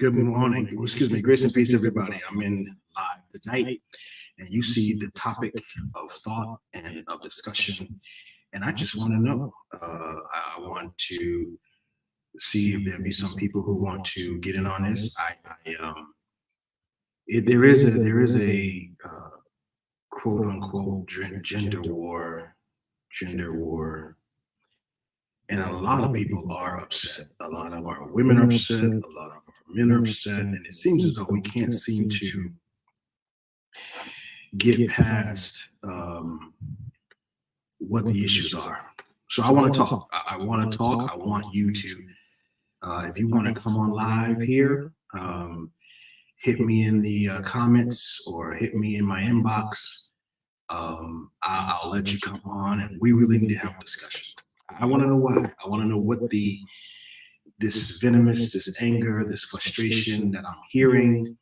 Good morning. Excuse me. Grace and peace, everybody. I'm in live tonight, and you see the topic of thought and of discussion. And I just want to know. I want to see if there be some people who want to get in on this. There is a quote unquote gender war. And a lot of people are upset. A lot of our women are upset. A lot of our men are upset. And it seems as though we can't seem to get past what the issues are. So I want to talk. I want to talk. I want you to, if you want to come on live here, hit me in the comments or hit me in my inbox. I'll let you come on, and we really need to have a discussion. I want to know why. I want to know what this venomous, this anger, this frustration that I'm hearing.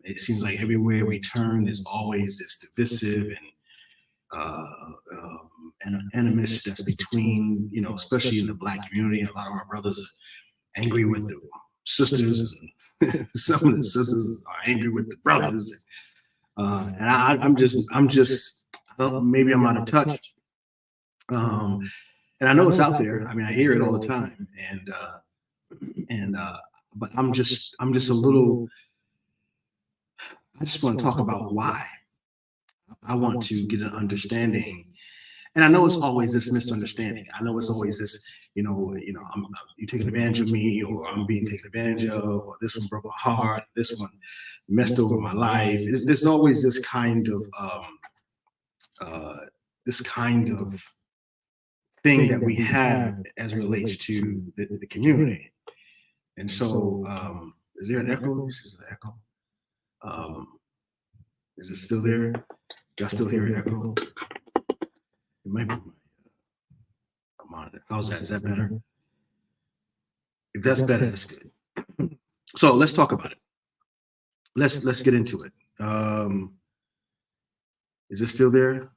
It seems like everywhere we turn, there's always this divisive and animus that's between, especially in the Black community. A lot of our brothers are angry with the sisters, and some of the sisters are angry with the brothers. And I'm just maybe I'm out of touch. And I know it's out there. I mean, I hear it all the time, but I'm just a little. I just want to talk about why. I want to get an understanding, and I know it's always this misunderstanding. I know it's always this, you're taking advantage of me, or I'm being taken advantage of, or this one broke my heart, this one messed over my life. There's always this kind of thing that we have as it relates to the community. And so, is there an echo? This is an echo. Is it still there? Y'all still hear an echo? It might be my monitor. How's that? Is that better? If that's better, that's good. So let's talk about it. Let's get into it. Is it still there?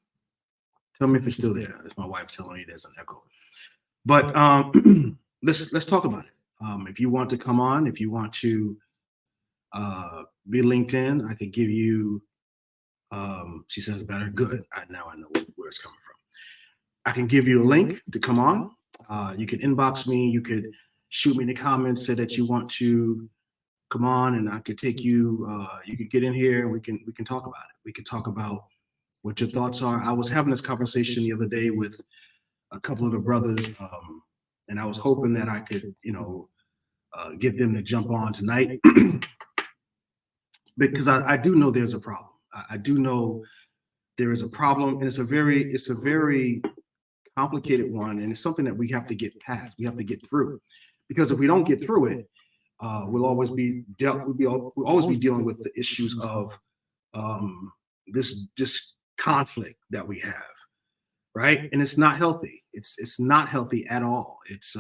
Tell me if it's still there. That's my wife telling me there's an echo. But let's talk about it. If you want to come on, if you want to be linked in, I could give you. She says better. Good. Now I know where it's coming from. I can give you a link to come on. You can inbox me. You could shoot me in the comments, say that you want to come on, and I could take you. You could get in here, and we can talk about it. We can talk about what your thoughts are. I was having this conversation the other day with a couple of the brothers, and I was hoping that I could, get them to jump on tonight, because I do know there's a problem. I do know there is a problem, and it's a very complicated one, and it's something that we have to get past. We have to get through, because if we don't get through it, we'll always be dealing with the issues of this conflict that we have, right? And it's not healthy. It's not healthy at all. It's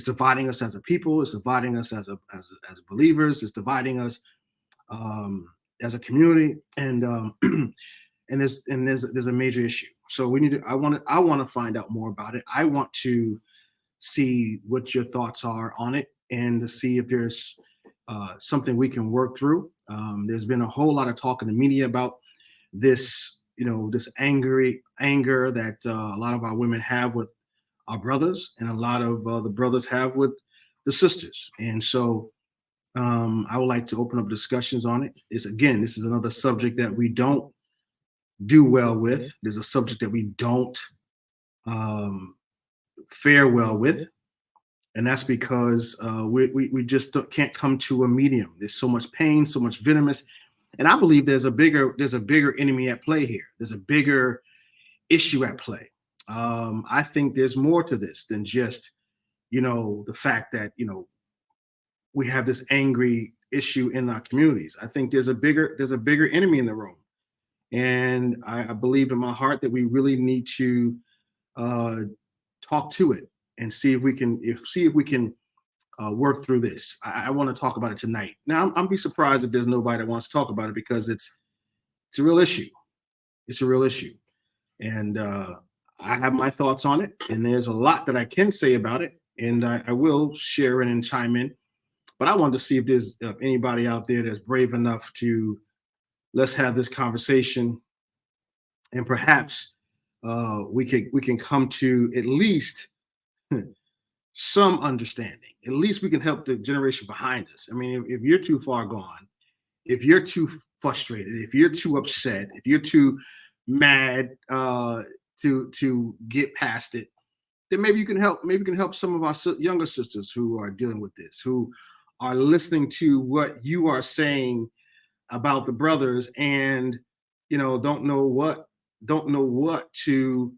dividing us as a people. It's dividing us as believers. It's dividing us as a community, and there's a major issue. So we need to. I want to find out more about it. I want to see what your thoughts are on it, and to see if there's something we can work through. There's been a whole lot of talk in the media about this, this anger that a lot of our women have with our brothers, and a lot of the brothers have with the sisters. And so I would like to open up discussions on it. This is another subject that we don't do well with. There's a subject that we don't fare well with, and that's because we just can't come to a medium. There's so much pain, so much venomous, and I believe there's a bigger enemy at play here. There's a bigger issue at play. I think there's more to this than just the fact that we have this angry issue in our communities. I think there's a bigger enemy in the room, and I believe in my heart that we really need to talk to it and see if we can work through this. I want to talk about it tonight. Now, I'm be surprised if there's nobody that wants to talk about it, because it's a real issue. It's a real issue, and I have my thoughts on it, and there's a lot that I can say about it, and I will share in and chime in. But I wanted to see if there's anybody out there that's brave enough to let's have this conversation, and perhaps we can come to at least some understanding. At least we can help the generation behind us. I mean, if you're too far gone, if you're too frustrated, if you're too upset, if you're too mad to get past it, then maybe you can help. Maybe you can help some of our younger sisters who are dealing with this, who are listening to what you are saying about the brothers, and don't know what to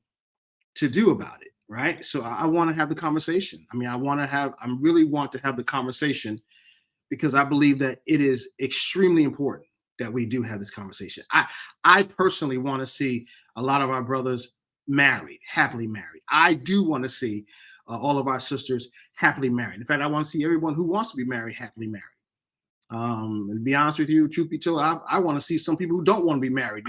do about it, right? So I want to have the conversation. I mean, I really want to have the conversation because I believe that it is extremely important that we do have this conversation. I personally want to see a lot of our brothers married, happily married. I do want to see all of our sisters happily married. In fact, I want to see everyone who wants to be married happily married. And to be honest with you, truth be told, I want to see some people who don't want to be married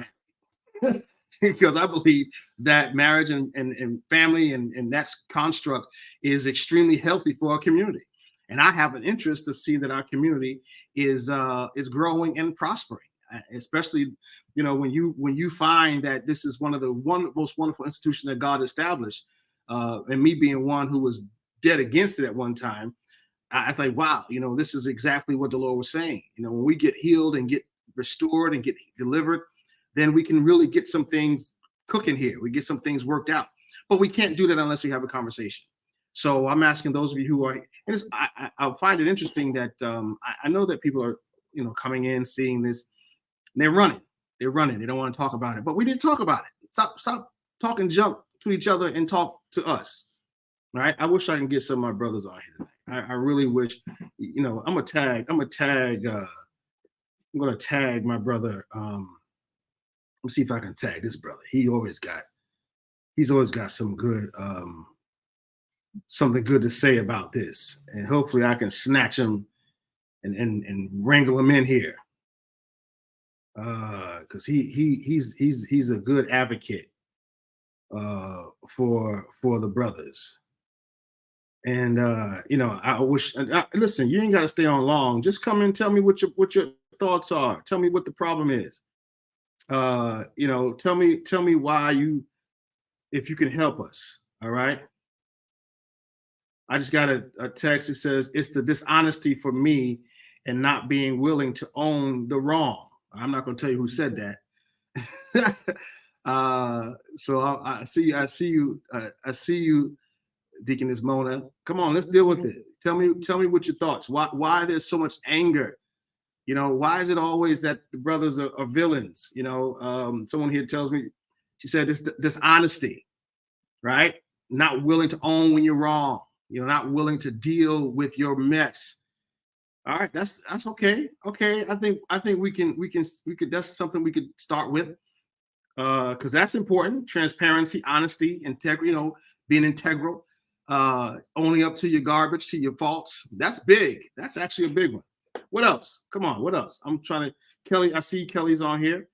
now. Because I believe that marriage and family and that construct is extremely healthy for our community. And I have an interest to see that our community is growing and prospering, especially when you find that this is one of the most wonderful institutions that God established, and me being one who was dead against it at one time. I was like, wow, this is exactly what the Lord was saying. When we get healed and get restored and get delivered, then we can really get some things cooking here. We get some things worked out. But we can't do that unless we have a conversation. So I'm asking those of you who are, and I find it interesting that I know that people are, coming in, seeing this, and they're running. They're running. They don't want to talk about it. But we didn't talk about it. Stop talking junk to each other and talk to us. Right? I wish I can get some of my brothers on here tonight. I really wish, I'm gonna tag my brother. Let me see if I can tag this brother. He's always got some good something good to say about this. And hopefully I can snatch him and wrangle him in here. Because he's a good advocate for the brothers. And I wish. Listen, you ain't got to stay on long. Just come and tell me what your thoughts are. Tell me what the problem is. Tell me why if you can help us. All right. I just got a text that says it's the dishonesty for me and not being willing to own the wrong. I'm not going to tell you who said that. So I see you, Deaconess Mona. Come on, let's deal with it. Tell me what your thoughts. Why there's so much anger? Why is it always that the brothers are villains? Someone here tells me, she said this dishonesty, right? Not willing to own when you're wrong. Not willing to deal with your mess. All right, that's okay. Okay, I think we could. That's something we could start with, because that's important. Transparency, honesty, integrity. Being integral, owning up to your garbage, to your faults. That's big. That's actually a big one. What else? Come on, what else? I'm trying to. Kelly, I see Kelly's on here.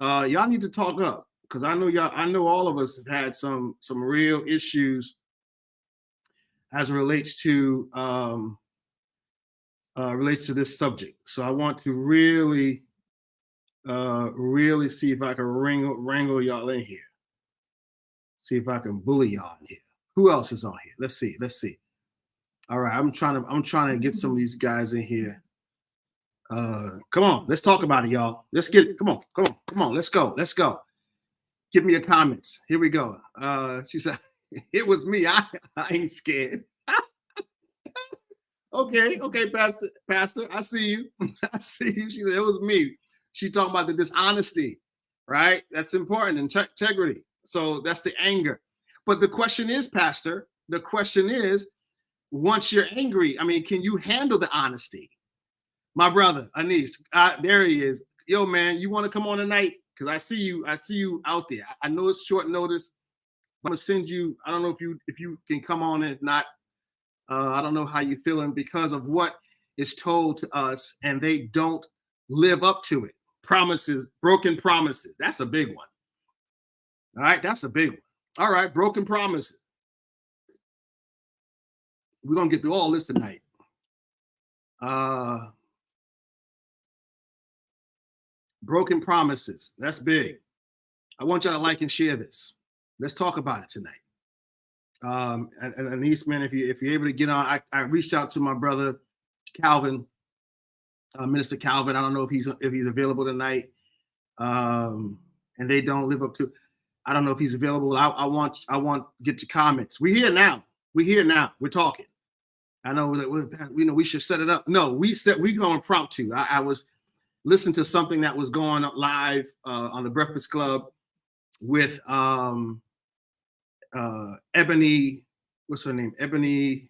Y'all need to talk up, because I know all of us have had some real issues as it relates to this subject. So I want to really see if I can wrangle y'all in here. See if I can bully y'all in here. Who else is on here? Let's see. All right, I'm trying to get some of these guys in here. Come on, let's talk about it, y'all. Let's get it. Come on. Let's go. Give me your comments. Here we go. She said, it was me. I ain't scared. Okay, Pastor. I see you. She said, it was me. She talking about the dishonesty, right? That's important. Integrity. So that's the anger. But the question is, Pastor, once you're angry, can you handle the honesty? My brother, Anis, there he is. Yo, man, you want to come on tonight? Because I see you out there. I know it's short notice. I'm gonna send you. I don't know if you can come on. If not, I don't know how you're feeling because of what is told to us, and they don't live up to it. Promises, broken promises. That's a big one. All right, that's a big one. All right, broken promises. We're gonna get through all this tonight. Broken promises. That's big. I want y'all to like and share this. Let's talk about it tonight. And Eastman, if you're able to get on, I reached out to my brother Calvin, Minister Calvin. I don't know if he's available tonight. And they don't live up to. I don't know if he's available. I want to get your comments. We're here now. We're talking. I know that we should set it up. No, we go impromptu. I was listening to something that was going up live on the Breakfast Club with Ebony. What's her name? Ebony.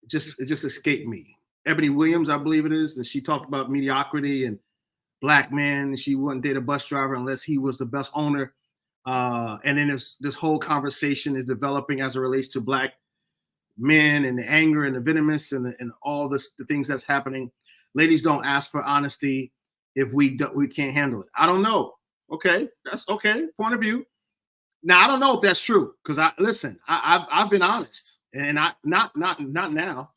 It just escaped me. Ebony Williams, I believe it is, and she talked about mediocrity and black men. She wouldn't date a bus driver unless he was the best owner. And then this whole conversation is developing as it relates to black men and the anger and the venomous and all the things that's happening. Ladies don't ask for honesty if we can't handle it. I don't know. Okay, that's okay. Point of view. Now I don't know if that's true because I've been honest and not now.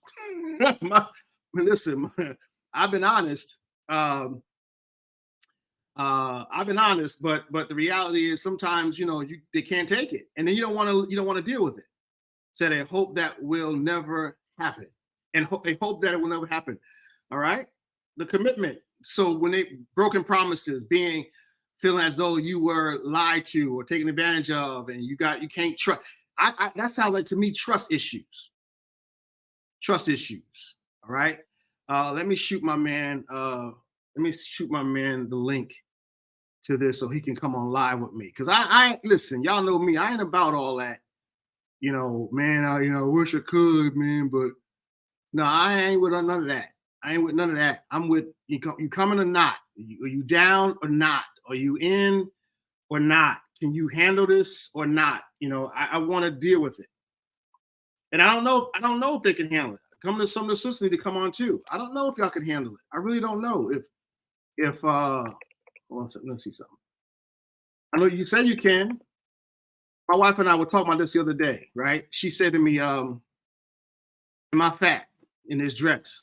Listen, I've been honest. I've been honest, but the reality is sometimes they can't take it, and then you don't want to deal with it. So they hope that will never happen, and they hope that it will never happen. All right, the commitment. So when they broken promises, feeling as though you were lied to or taken advantage of, and you can't trust. That sounds like to me trust issues. Trust issues. All right. Let me shoot my man. The link to this so he can come on live with me. Because I listen, y'all know me. I ain't about all that. Man, I wish I could, man, but no, I ain't with none of that. I'm with you coming or not. Are you down or not? Are you in or not? Can you handle this or not? I want to deal with it. And I don't know if they can handle it. Some of the sisters need to come on too. I don't know if y'all can handle it. I really don't know if hold on a second, let's see something. I know you say you can. My wife and I were talking about this the other day, right? She said to me, am I fat in this dress?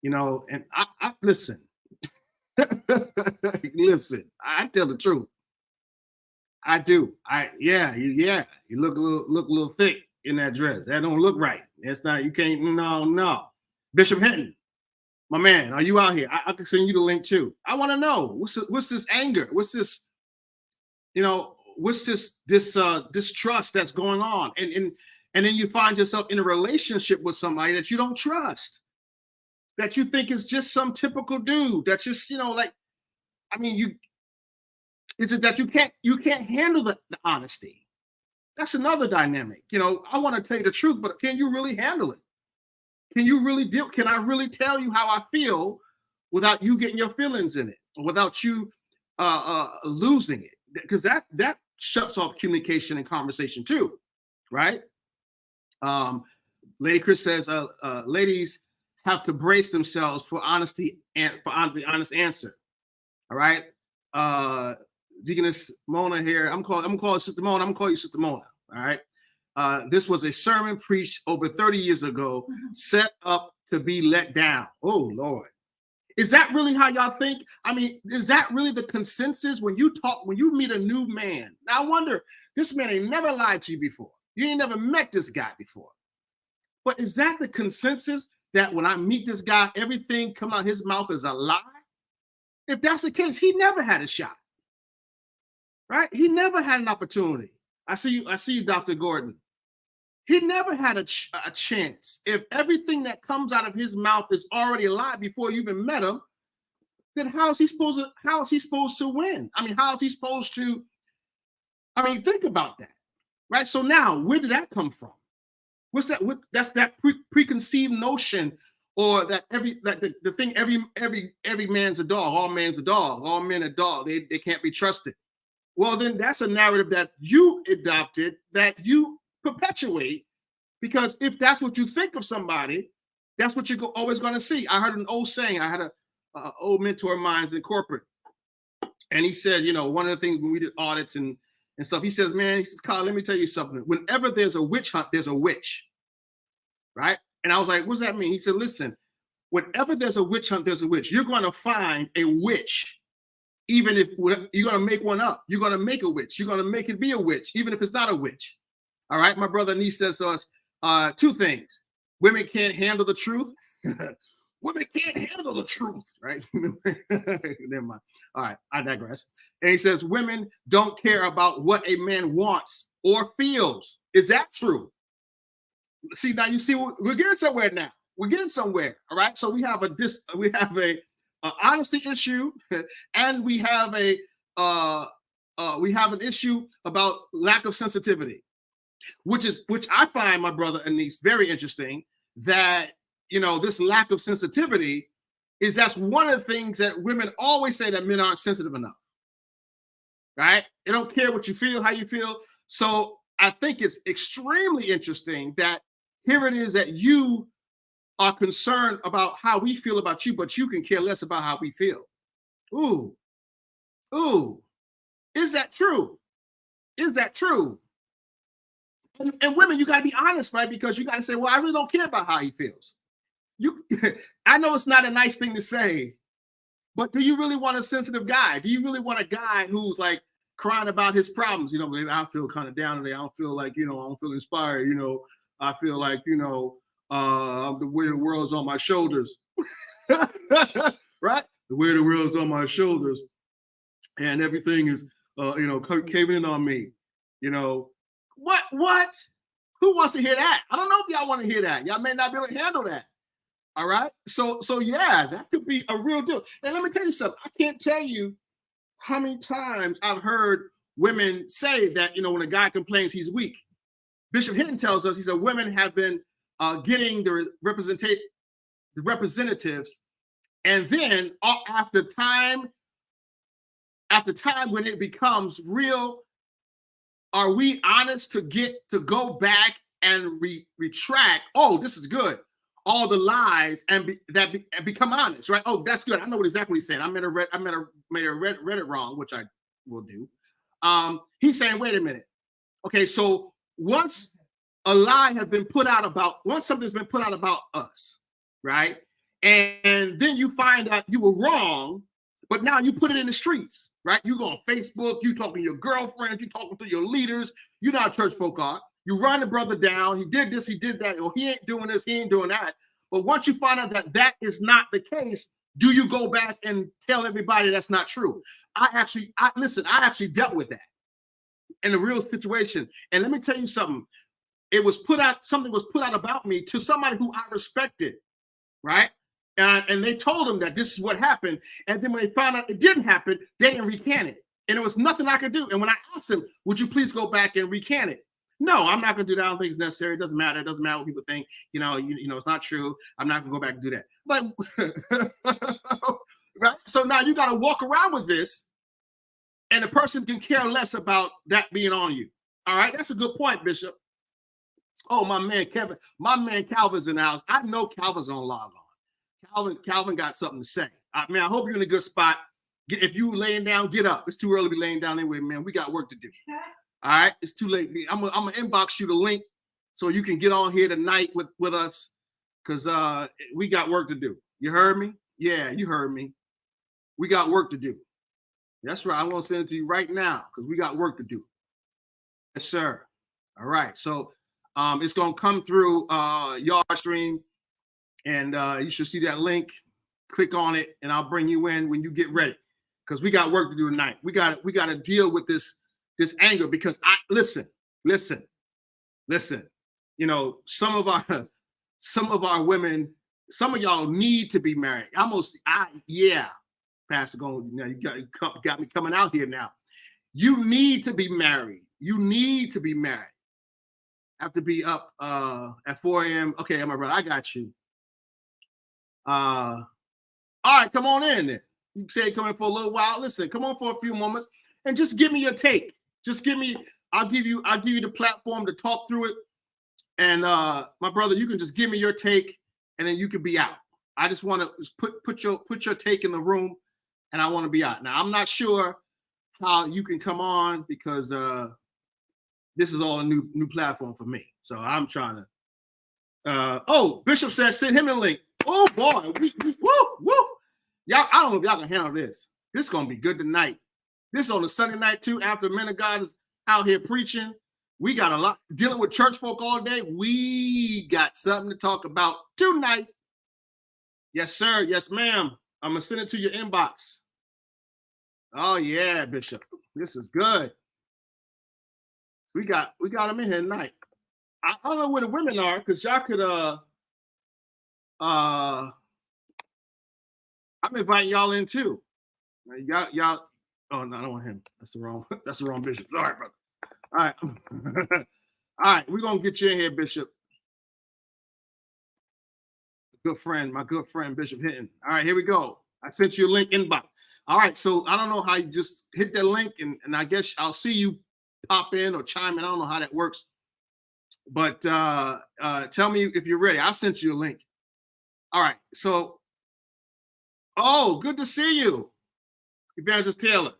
And I listen. Listen, I tell the truth. I do. You look a little thick in that dress. That don't look right. That's not, you can't, no. Bishop Hinton, my man, are you out here? I can send you the link too. I want to know what's this anger? What's this, what's this distrust that's going on? And then you find yourself in a relationship with somebody that you don't trust, that you think is just some typical dude that just, is it that you can't handle the honesty? That's another dynamic. I want to tell you the truth, but can you really handle it? Can you really deal? Can I really tell you how I feel without you getting your feelings in it, or without you losing it? Because that shuts off communication and conversation too, right? Lady Chris says, ladies have to brace themselves for honesty and for honest answer. All right. Deaconess Mona here. I'm gonna call Sister Mona. I'm gonna call you Sister Mona. All right. This was a sermon preached over 30 years ago, set up to be let down. Oh Lord. Is that really how y'all think? Is that really the consensus when you meet a new man? Now I wonder, this man ain't never lied to you before. You ain't never met this guy before. But is that the consensus, that when I meet this guy, everything come out his mouth is a lie? If that's the case, he never had a shot. Right? He never had an opportunity. I see you, Dr. Gordon. He never had a chance. If everything that comes out of his mouth is already a lie before you even met him, then how is he supposed to win? How is he supposed to? Think about that, right? So now, where did that come from? What's that? That's that preconceived notion, or that the thing every man's a dog, all men's a dog, all men are dog. They can't be trusted. Well, then that's a narrative that you adopted, that you perpetuate, because if that's what you think of somebody, that's what you're always going to see. I heard an old saying. I had an old mentor of mine in corporate, and he said, one of the things when we did audits and stuff, he says, Carl, let me tell you something. Whenever there's a witch hunt, there's a witch, right? And I was like, what does that mean? He said, listen, whenever there's a witch hunt, there's a witch. You're going to find a witch, even if you're going to make one up. You're going to make a witch. You're going to make it be a witch, even if it's not a witch. All right. My brother Anise says to us, two things. Women can't handle the truth. Women can't handle the truth, right? Never mind. All right, I digress. And he says, women don't care about what a man wants or feels. Is that true? See, now you see, we're getting somewhere now. We're getting somewhere. All right. So we have a honesty issue, and we have an issue about lack of sensitivity, which I find, my brother Anise, very interesting. That, you know, this lack of sensitivity that's one of the things that women always say, that men aren't sensitive enough, right? They don't care what you feel, how you feel. So I think it's extremely interesting that here it is that you are concerned about how we feel about you, but you can care less about how we feel. Ooh, is that true? Is that true? And women, you got to be honest, right? Because you got to say, well, I really don't care about how he feels. I know it's not a nice thing to say, but do you really want a sensitive guy? Do you really want a guy who's like crying about his problems? You know, I feel kind of down today. I don't feel like, you know, I don't feel inspired. You know, I feel like, you know, the weight of the world's on my shoulders, right? The weight of the world's on my shoulders, and everything is, you know, caving in on me. You know, what? Who wants to hear that? I don't know if y'all want to hear that. Y'all may not be able to handle that. All right. So yeah, that could be a real deal. And let me tell you something. I can't tell you how many times I've heard women say that, you know, when a guy complains he's weak. Bishop Hinton tells us, he said, women have been getting the representatives, and then after time when it becomes real, are we honest to go back and retract? Oh, this is good. All the lies and become honest, right? Oh, that's good. I know exactly what he's saying. I may have read it wrong, which I will do. He's saying, wait a minute. Okay, so once a lie has been put out once something's been put out about us, right? And then you find out you were wrong, but now you put it in the streets, right? You go on Facebook, you talking to your girlfriend, you talking to your leaders. You know how church folk are. You run the brother down. He did this, he did that. Or he ain't doing this, he ain't doing that. But once you find out that that is not the case, do you go back and tell everybody that's not true? I actually dealt with that in a real situation. And let me tell you something. Something was put out about me to somebody who I respected, right? And they told him that this is what happened. And then when they found out it didn't happen, they didn't recant it. And there was nothing I could do. And when I asked him, would you please go back and recant it? No, I'm not going to do that. I don't think it's necessary. It doesn't matter. It doesn't matter what people think. You know, it's not true. I'm not going to go back and do that. But right? So now you got to walk around with this, and the person can care less about that being on you. All right, that's a good point, Bishop. Oh, my man Calvin's in the house. I know Calvin's on log on. Calvin got something to say. I hope you're in a good spot. If you laying down, get up. It's too early to be laying down anyway, man. We got work to do. All right, it's too late. I'm gonna inbox you the link so you can get on here tonight with us, because we got work to do. You heard me? Yeah, you heard me. We got work to do. That's right. I'm gonna send it to you right now because we got work to do. Yes, sir. All right. So it's gonna come through Yardstream, and you should see that link. Click on it, and I'll bring you in when you get ready, because we got work to do tonight. We got to deal with this anger, because listen. You know, some of our women, some of y'all need to be married. Pastor, you got me coming out here now. You need to be married. You need to be married. Have to be up at 4 a.m. Okay, my brother, I got you. All right, come on in then. You say come in for a little while. Listen, come on for a few moments and just give me your take. I'll give you the platform to talk through it. And my brother, you can just give me your take, and then you can be out. I just want to put your take in the room, and I want to be out. Now, I'm not sure how you can come on, because this is all a new platform for me. So I'm trying Oh, Bishop says send him a link. Oh boy, woo. Y'all, I don't know if y'all can handle this. This is gonna be good tonight. This is on a Sunday night too. After men of God is out here preaching, we got a lot dealing with church folk all day. We got something to talk about tonight. Yes, sir. Yes, ma'am. I'm gonna send it to your inbox. Oh yeah, Bishop. This is good. We got them in here tonight. I don't know where the women are because y'all could I'm inviting y'all in too. Y'all. Oh no, I don't want him. That's the wrong Bishop. All right, brother. All right. All right, we're gonna get you in here, Bishop. My good friend, Bishop Hinton. All right, here we go. I sent you a link inbox. All right, so I don't know how you just hit that link, and I guess I'll see you pop in or chime in. I don't know how that works. But tell me if you're ready. I sent you a link. All right, so oh, good to see you, Evangelist Taylor.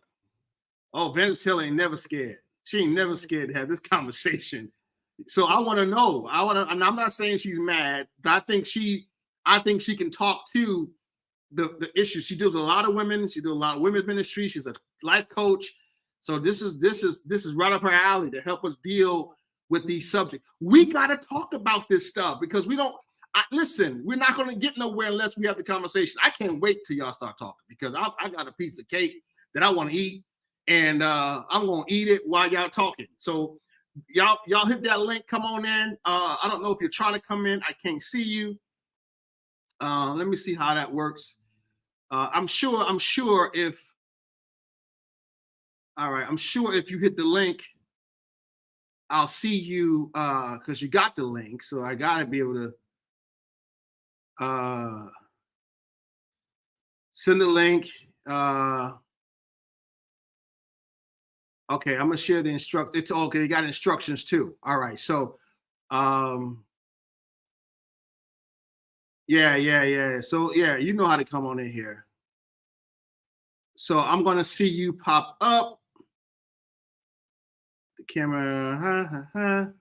Oh, Evangelist Taylor ain't never scared. She ain't never scared to have this conversation. So I want to know. And I'm not saying she's mad, but I think she can talk to the issue. She deals with a lot of women. She does a lot of women's ministry. She's a life coach. So this is right up her alley to help us deal with these subjects. We got to talk about this stuff because we don't. Listen, we're not going to get nowhere unless we have the conversation. I can't wait till y'all start talking because I got a piece of cake that I want to eat, and I'm going to eat it while y'all talking. So y'all hit that link. Come on in. I don't know if you're trying to come in. I can't see you. Let me see how that works. I'm sure if you hit the link, I'll see you because you got the link. So I gotta be able to send the link. Okay, I'm gonna share the It's okay. They got instructions too. All right. So yeah. So yeah, you know how to come on in here. So I'm gonna see you pop up. The camera.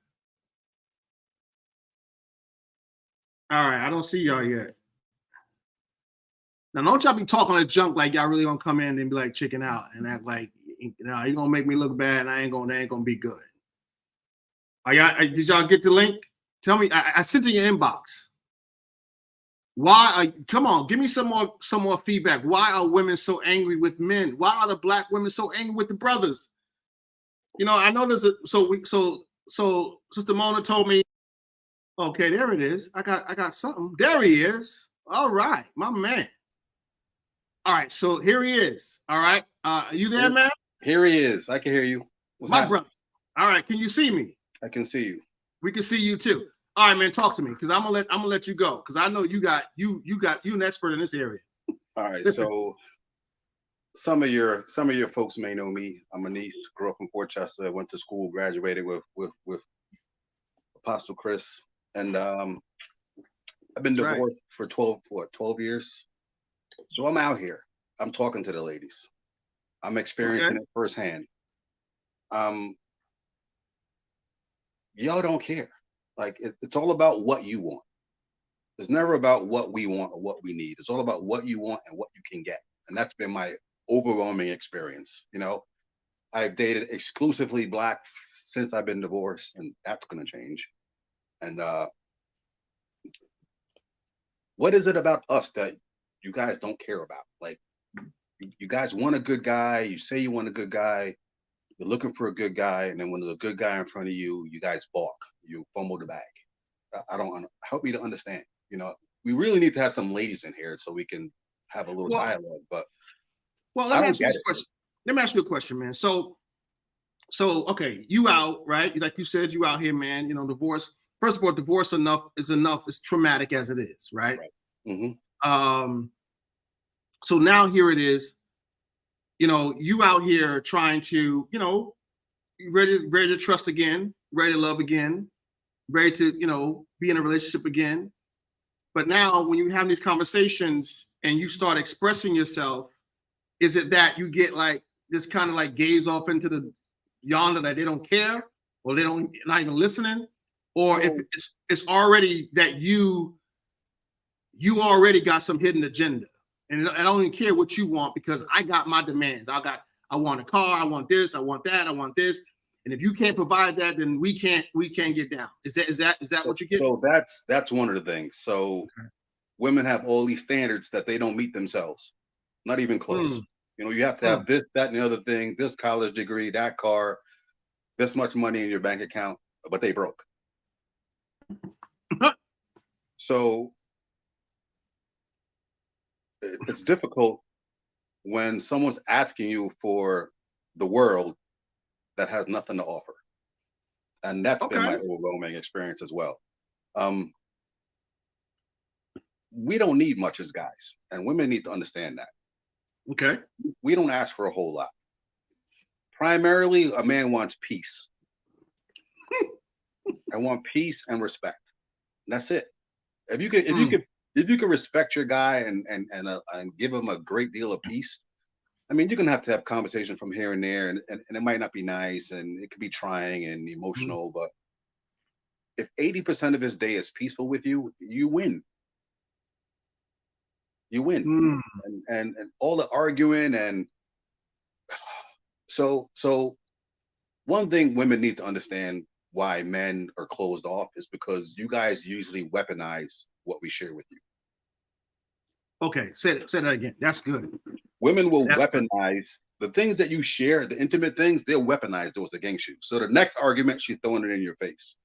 All right, I don't see y'all yet. Now, don't y'all be talking that junk like y'all really gonna come in and be like chicken out and act like you're gonna make me look bad and that ain't gonna be good. Did y'all get the link? Tell me, I sent it in your inbox. Why? Come on, give me some more feedback. Why are women so angry with men? Why are the black women so angry with the brothers? You know, I know there's so Sister Mona told me. Okay, there it is. I got something. There he is. All right, my man. All right, so here he is. All right, are you there, man? Here he is. I can hear you. My brother. All right, can you see me? I can see you. We can see you too. All right, man. Talk to me because I'm gonna let you go because I know you an expert in this area. All right, so some of your folks may know me. I'm a niece. Grew up in Fort Chester. Went to school. Graduated with Apostle Chris. And I've been divorced for 12 years. So I'm out here. I'm talking to the ladies. I'm experiencing it firsthand. Y'all don't care. Like it's all about what you want. It's never about what we want or what we need. It's all about what you want and what you can get. And that's been my overwhelming experience. You know, I've dated exclusively Black since I've been divorced, and that's going to change. And what is it about us that you guys don't care about? Like, you guys want a good guy. You say you want a good guy. You're looking for a good guy, and then when there's a good guy in front of you, you guys balk. You fumble the bag. I don't help me to understand. You know, we really need to have some ladies in here so we can have a little dialogue. But let me ask you this question. Let me ask you a question, man. So okay, you out, right? Like you said, you out here, man. You know, divorce. First of all, divorce is enough. It's traumatic as it is, right? Mm-hmm. So now here it is. You know, you out here trying to, you know, ready to trust again, ready to love again, ready to, you know, be in a relationship again. But now when you have these conversations and you start expressing yourself, is it that you get like this kind of like gaze off into the yonder that they don't care or not even listening? or if it's already that you already got some hidden agenda, and I don't even care what you want because I got my demands. I want a car, I want this, I want that, I want this, and if you can't provide that, then we can't get down. Is that what you get? So that's one of the things. So Okay. women have all these standards that they don't meet themselves, not even close. You know, you have to have this, that, and the other thing, this college degree, that car, this much money in your bank account, but they broke. So it's difficult when someone's asking you for the world that has nothing to offer. And that's been my overwhelming experience as well. We don't need much as guys, and women need to understand that. Okay. We don't ask for a whole lot. Primarily, a man wants peace. I want peace and respect. And that's it. If you could respect your guy and give him a great deal of peace, I mean, you're gonna have to have conversation from here and there, and it might not be nice, and it could be trying and emotional. But if 80% of his day is peaceful with you, you win. You win. And all the arguing and so one thing women need to understand why men are closed off is because you guys usually weaponize what we share with you. Okay, say that again. That's good. Women will weaponize the things that you share, the intimate things, they'll weaponize those against you. So the next argument, she's throwing it in your face.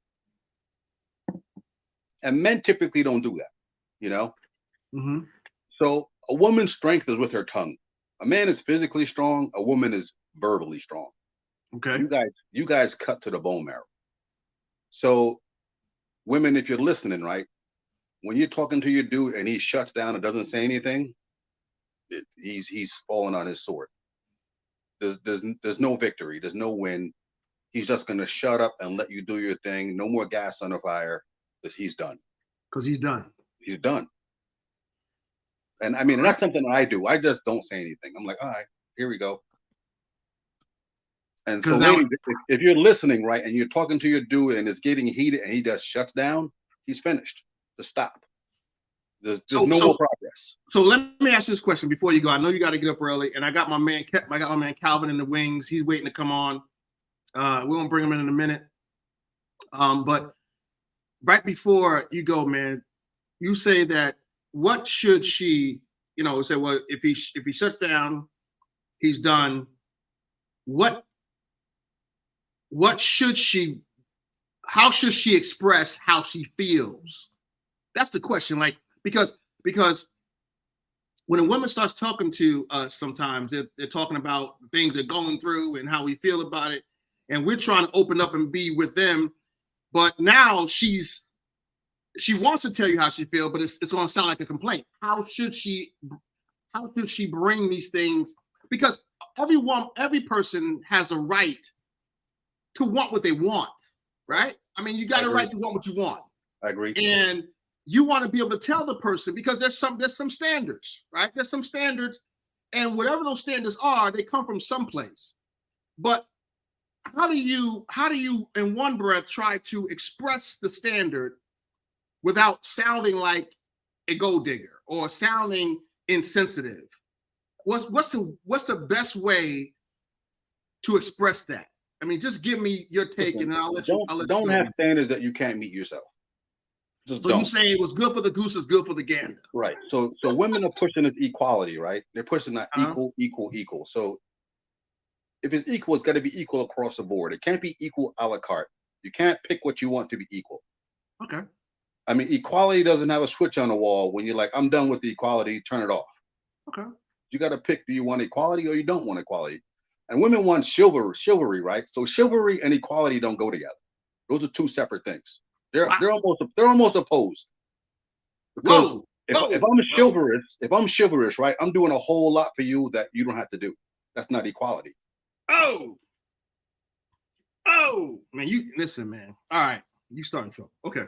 And men typically don't do that, you know? So a woman's strength is with her tongue. A man is physically strong, a woman is verbally strong. Okay. You guys cut to the bone marrow. So women, if you're listening, right, when you're talking to your dude and he shuts down and doesn't say anything, he's falling on his sword. There's no victory, there's no win. He's just gonna shut up and let you do your thing. No more gas on the fire, because he's done. Because he's done. He's done. And I mean, and that's something that I do. I just don't say anything. I'm like, all right, here we go. And so, ladies, if you're listening, right, and you're talking to your dude and it's getting heated and he just shuts down, he's finished. Just stop. There's no more progress. So let me ask you this question before you go. I know you got to get up early, and I got my man Calvin in the wings. He's waiting to come on. We're gonna bring him in a minute. But right before you go, man, you say that what should she, say, well, if he shuts down, he's done. What should she? How should she express how she feels? That's the question. Like, because when a woman starts talking to us, sometimes they're talking about things they're going through and how we feel about it, and we're trying to open up and be with them. But now she wants to tell you how she feels, but it's going to sound like a complaint. How should she bring these things? Because every person has a right to want what they want, right? I mean, you got a right to want what you want. I agree. And you want to be able to tell the person, because there's some standards, right? There's some standards, and whatever those standards are, they come from someplace. But how do you in one breath try to express the standard without sounding like a gold digger or sounding insensitive? What's the best way to express that? I mean, just give me your take, and I'll let you. Don't have standards that you can't meet yourself. So you saying what's good for the goose is good for the gander, right? So women are pushing this equality, right? They're pushing that equal. So if it's equal, it's got to be equal across the board. It can't be equal a la carte. You can't pick what you want to be equal. Okay. I mean, equality doesn't have a switch on the wall when you're like, I'm done with the equality, turn it off. Okay. You got to pick, do you want equality or you don't want equality? And women want chivalry, right? So chivalry and equality don't go together. Those are two separate things. They're almost opposed. Because if I'm chivalrous, right, I'm doing a whole lot for you that you don't have to do. That's not equality. Oh, man, you listen, man. All right, you starting trouble. Okay.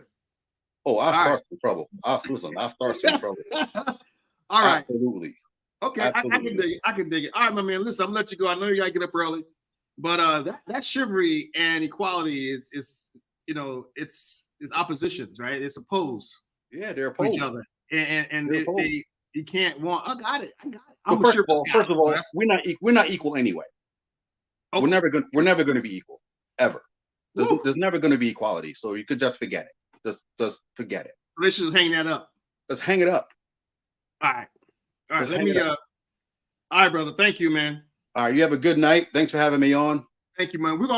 Oh, I'll start some trouble. I'll start some trouble. All right. Absolutely. Okay, I can dig it. All right, my man. Listen, I'm gonna let you go. I know you gotta get up early, but that chivalry and equality is it's oppositions, right? It's opposed Yeah, they're to each opposed. other, and They're opposed. you can't want. I got it. But I'm a sure first of all, we're not equal anyway. Oh. We're never going to be equal ever. Woo. There's never going to be equality. So you could just forget it. Just forget it. Let's just hang that up. Let's hang it up. All right. Just Let hang me. it up. All right, brother. Thank you, man. All right. You have a good night. Thanks for having me on. Thank you, man. We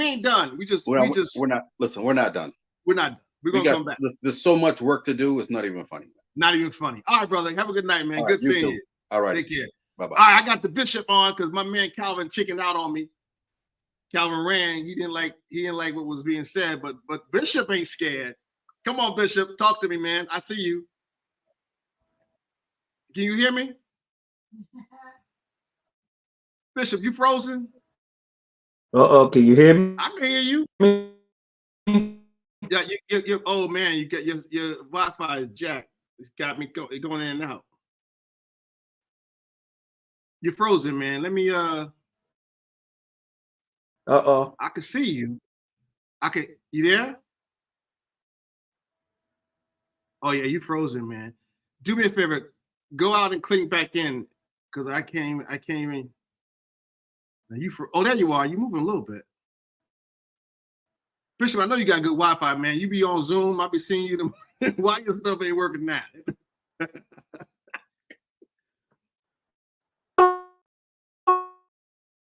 ain't done. We're not. Listen, we're not done. We're not done. We're gonna come back. There's so much work to do. It's not even funny. Not even funny. All right, brother. Have a good night, man. Good seeing you. All right. Take care. Bye-bye. All right, I got the bishop on because my man Calvin chickened out on me. Calvin ran. He didn't like what was being said, but Bishop ain't scared. Come on, Bishop. Talk to me, man. I see you. Can you hear me? Bishop, you frozen? Can you hear me? I can hear you. Yeah, you oh man, you get your Wi-Fi is jacked. It's got me going in and out. You're frozen, man. Let me I can see you. You there? Oh yeah, you frozen, man. Do me a favor, go out and click back in because I can't even. Now oh, there you are. You're moving a little bit. Bishop, I know you got good Wi-Fi, man. You be on Zoom. I'll be seeing you. Why your stuff ain't working now?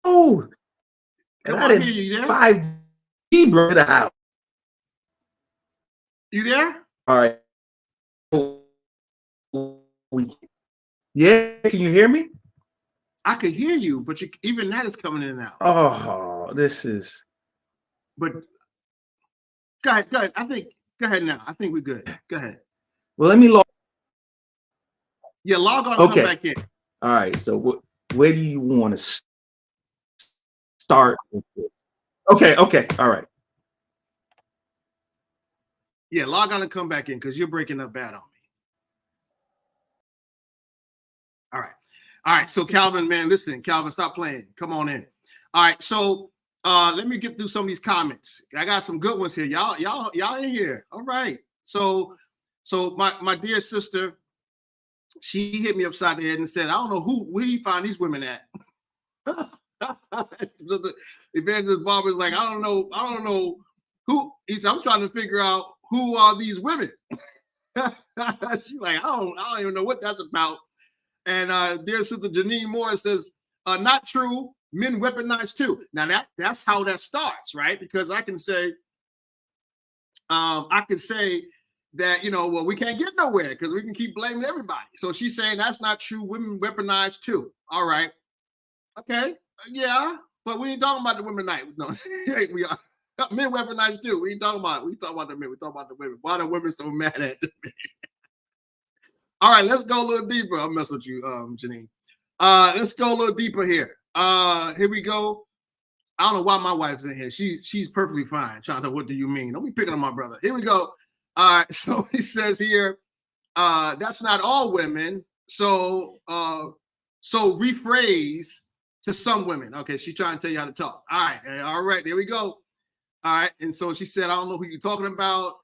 Oh, come on, hear you there? 5G brought it out. You there? All right. Yeah, can you hear me? I could hear you, but even that is coming in and out. Oh, this is. But go ahead. Go ahead now. I think we're good. Go ahead. Well, let me log. Yeah, log on. Okay. Come back in. All right. So where do you want to start with this? Okay. All right. Yeah, log on and come back in because you're breaking up bad on me. All right. So Calvin, man, listen, Calvin, stop playing. Come on in. All right. So let me get through some of these comments. I got some good ones here. Y'all in here. All right. So my dear sister, she hit me upside the head and said, I don't know where he found these women at. So the evangelist Barbara's like, I don't know who. He said, I'm trying to figure out who are these women. She's like, I don't even know what that's about. And dear sister Janine Moore says, not true. Men weaponize too. Now that's how that starts, right? Because I can say that, well, we can't get nowhere because we can keep blaming everybody. So she's saying that's not true. Women weaponize too. All right. Okay. Yeah. But we ain't talking about the women night. No, we are. Men weaponize too. We ain't talking about it. We talking about the men. We talking about the women. Why are the women so mad at the men? All right, let's go a little deeper. I'll mess with you, Janine. Let's go a little deeper here. Here we go. I don't know why my wife's in here. She's perfectly fine. Trying to, what do you mean? Don't be picking on my brother. Here we go. All right, so he says here, that's not all women. So rephrase to some women. Okay, she's trying to tell you how to talk. All right, there we go. All right, and so she said, I don't know who you're talking about.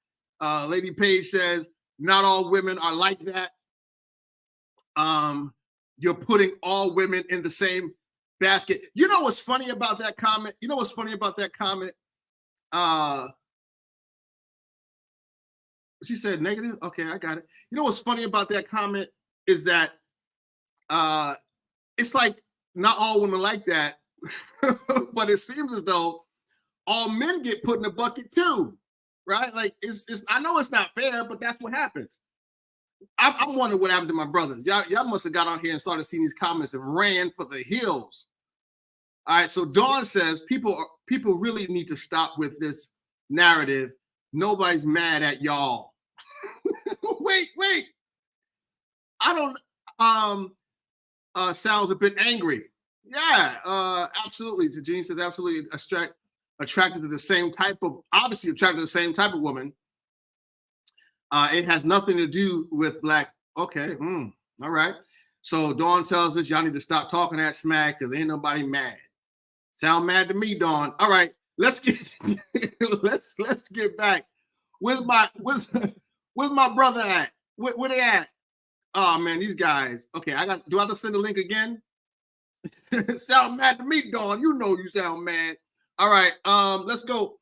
Lady Page says, not all women are like that. You're putting all women in the same basket. You know what's funny about that comment? She said negative. Okay, I got it. You know what's funny about that comment is that it's like not all women like that, but it seems as though all men get put in the bucket too, right? Like it's I know it's not fair, but that's what happens. I'm wondering what happened to my brothers. Y'all must have got on here and started seeing these comments and ran for the hills. All right, so Dawn says people really need to stop with this narrative. Nobody's mad at y'all. Wait. I don't sounds a bit angry. Yeah, absolutely. Janine says absolutely attracted to the same type of, obviously attracted to the same type of woman. It has nothing to do with black. Okay, all right. So Dawn tells us y'all need to stop talking that smack because ain't nobody mad. Sound mad to me, Dawn. All right, let's get let's get back. Where's my brother at? Where they at? Oh man, these guys. Okay, do I have to send the link again? Sound mad to me, Dawn. You know you sound mad. All right, let's go.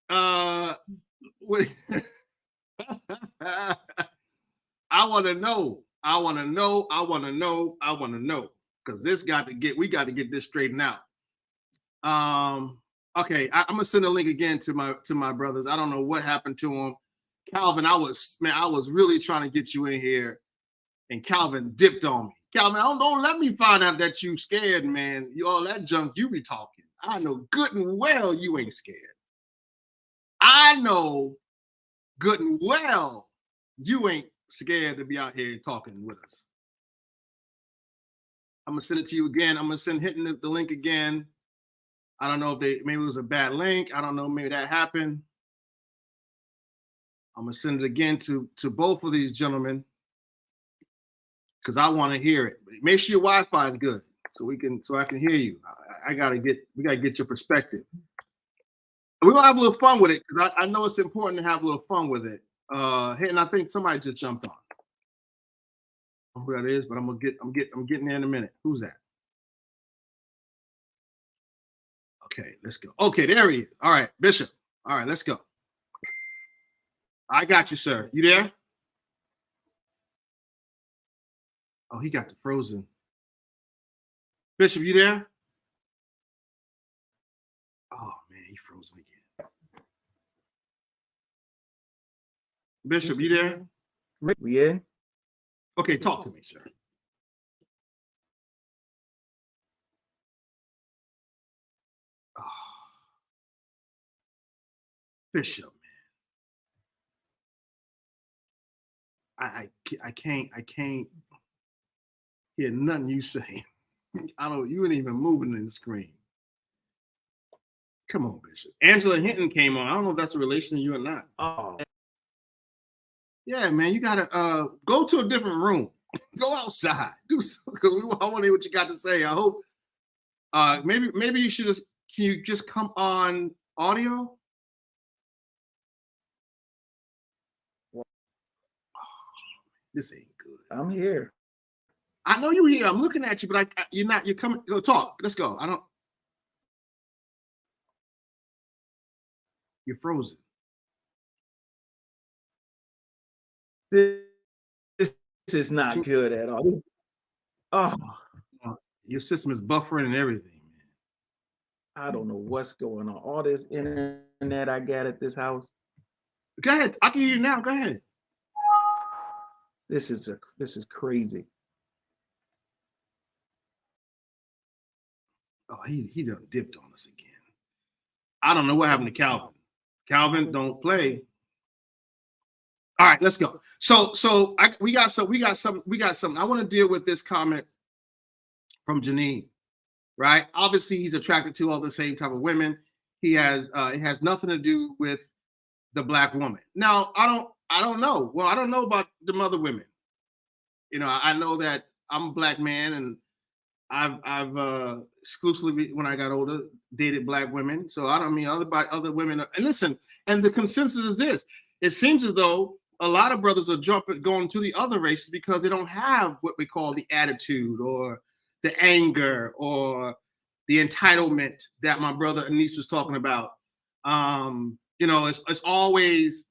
What I want to know. Because we got to get this straightened out. Okay, I'm gonna send a link again to my brothers. I don't know what happened to them. Calvin, I was really trying to get you in here, and Calvin dipped on me. Calvin, don't let me find out that you scared, man. All that junk you be talking. I know good and well you ain't scared. I know good and well you ain't scared to be out here talking with us. I'm gonna send it to you again. I'm gonna hitting the link again. I don't know if maybe it was a bad link. I don't know, maybe that happened. I'm gonna send it again to both of these gentlemen because I want to hear it. Make sure your Wi-Fi is good so I can hear you. We gotta get your perspective. We're gonna have a little fun with it because I know it's important to have a little fun with it. And I think somebody just jumped on. I don't know who that is, but I'm getting there in a minute. Who's that? Okay, let's go. Okay, there he is. All right, Bishop. All right, let's go. I got you, sir. You there? Oh, he got the frozen. Bishop, you there? Oh man, he frozen again. Bishop, you there? We in? Okay, talk to me, sir. Oh. Bishop, man. I can't hear nothing you say. You ain't even moving in the screen. Come on, Bishop. Angela Hinton came on. I don't know if that's a relation to you or not. Oh. Yeah, man, you gotta go to a different room. Go outside. I want to hear what you got to say. I hope maybe you should can you just come on audio? Oh, this ain't good. I'm here. I know you're here. I'm looking at you, but you're not. You're coming. Go talk. Let's go. You're frozen. This is not good at all. Your system is buffering and everything, man. I don't know what's going on. All this internet I got at this house. Go ahead. I can hear you now. Go ahead. This is crazy. Oh, he done dipped on us again. I don't know what happened to Calvin. Calvin, don't play. All right, let's go. So we got something. I want to deal with this comment from Janine, right? Obviously, he's attracted to all the same type of women. It has nothing to do with the black woman. Now, I don't know. Well, I don't know about the other women. I know that I'm a black man, and I've exclusively, when I got older, dated black women. So I don't mean other women. And listen, and the consensus is this: it seems as though a lot of brothers are going to the other races because they don't have what we call the attitude or the anger or the entitlement that my brother Anis was talking about. It's always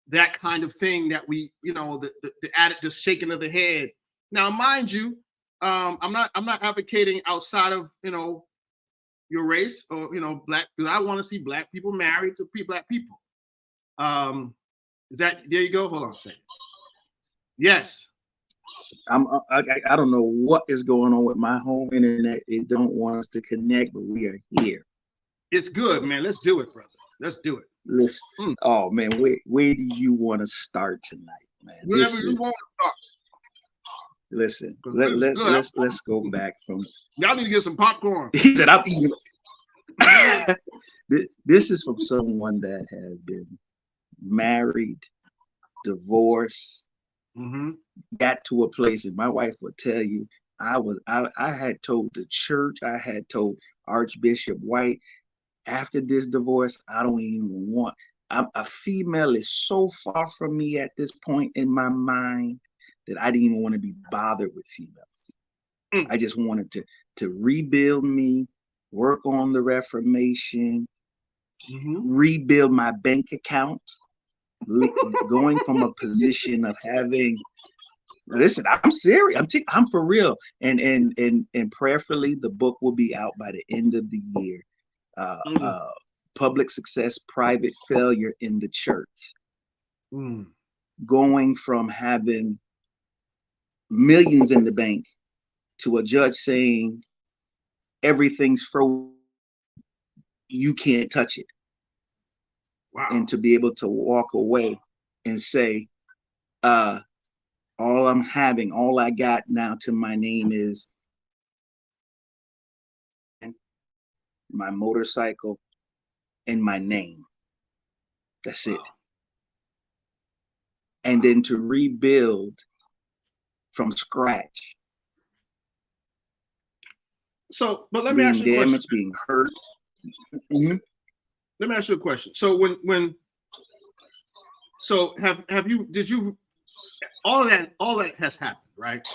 that kind of thing that we, the shaking of the head. Now, mind you, I'm not advocating outside of your race or black, because I want to see black people married to black people. Is that there? You go. Hold on a second. Yes. I don't know what is going on with my home internet. It don't want us to connect, but we are here. It's good, man. Let's do it, brother. Let's do it. Listen. Oh man, where do you want to start tonight, man? Wherever you want to start. Listen, let's go back from. Y'all need to get some popcorn. He said, "I'm eating." This is from someone that has been married, divorced, got to a place, and my wife would tell you, I had told the church, I had told Archbishop White, after this divorce, I don't even want. A female is so far from me at this point in my mind that I didn't even want to be bothered with females. I just wanted to rebuild me, work on the Reformation, rebuild my bank account, going from a position of having. Listen, I'm serious. I'm for real. And prayerfully, the book will be out by the end of the year. Public success, private failure in the church. Going from having millions in the bank to a judge saying everything's frozen, you can't touch it. Wow. And to be able to walk away and say, all I got now to my name is my motorcycle and my name. That's it. And then to rebuild from scratch. So, but let me ask you a question. Being hurt. Let me ask you a question. So did you, all that has happened, right?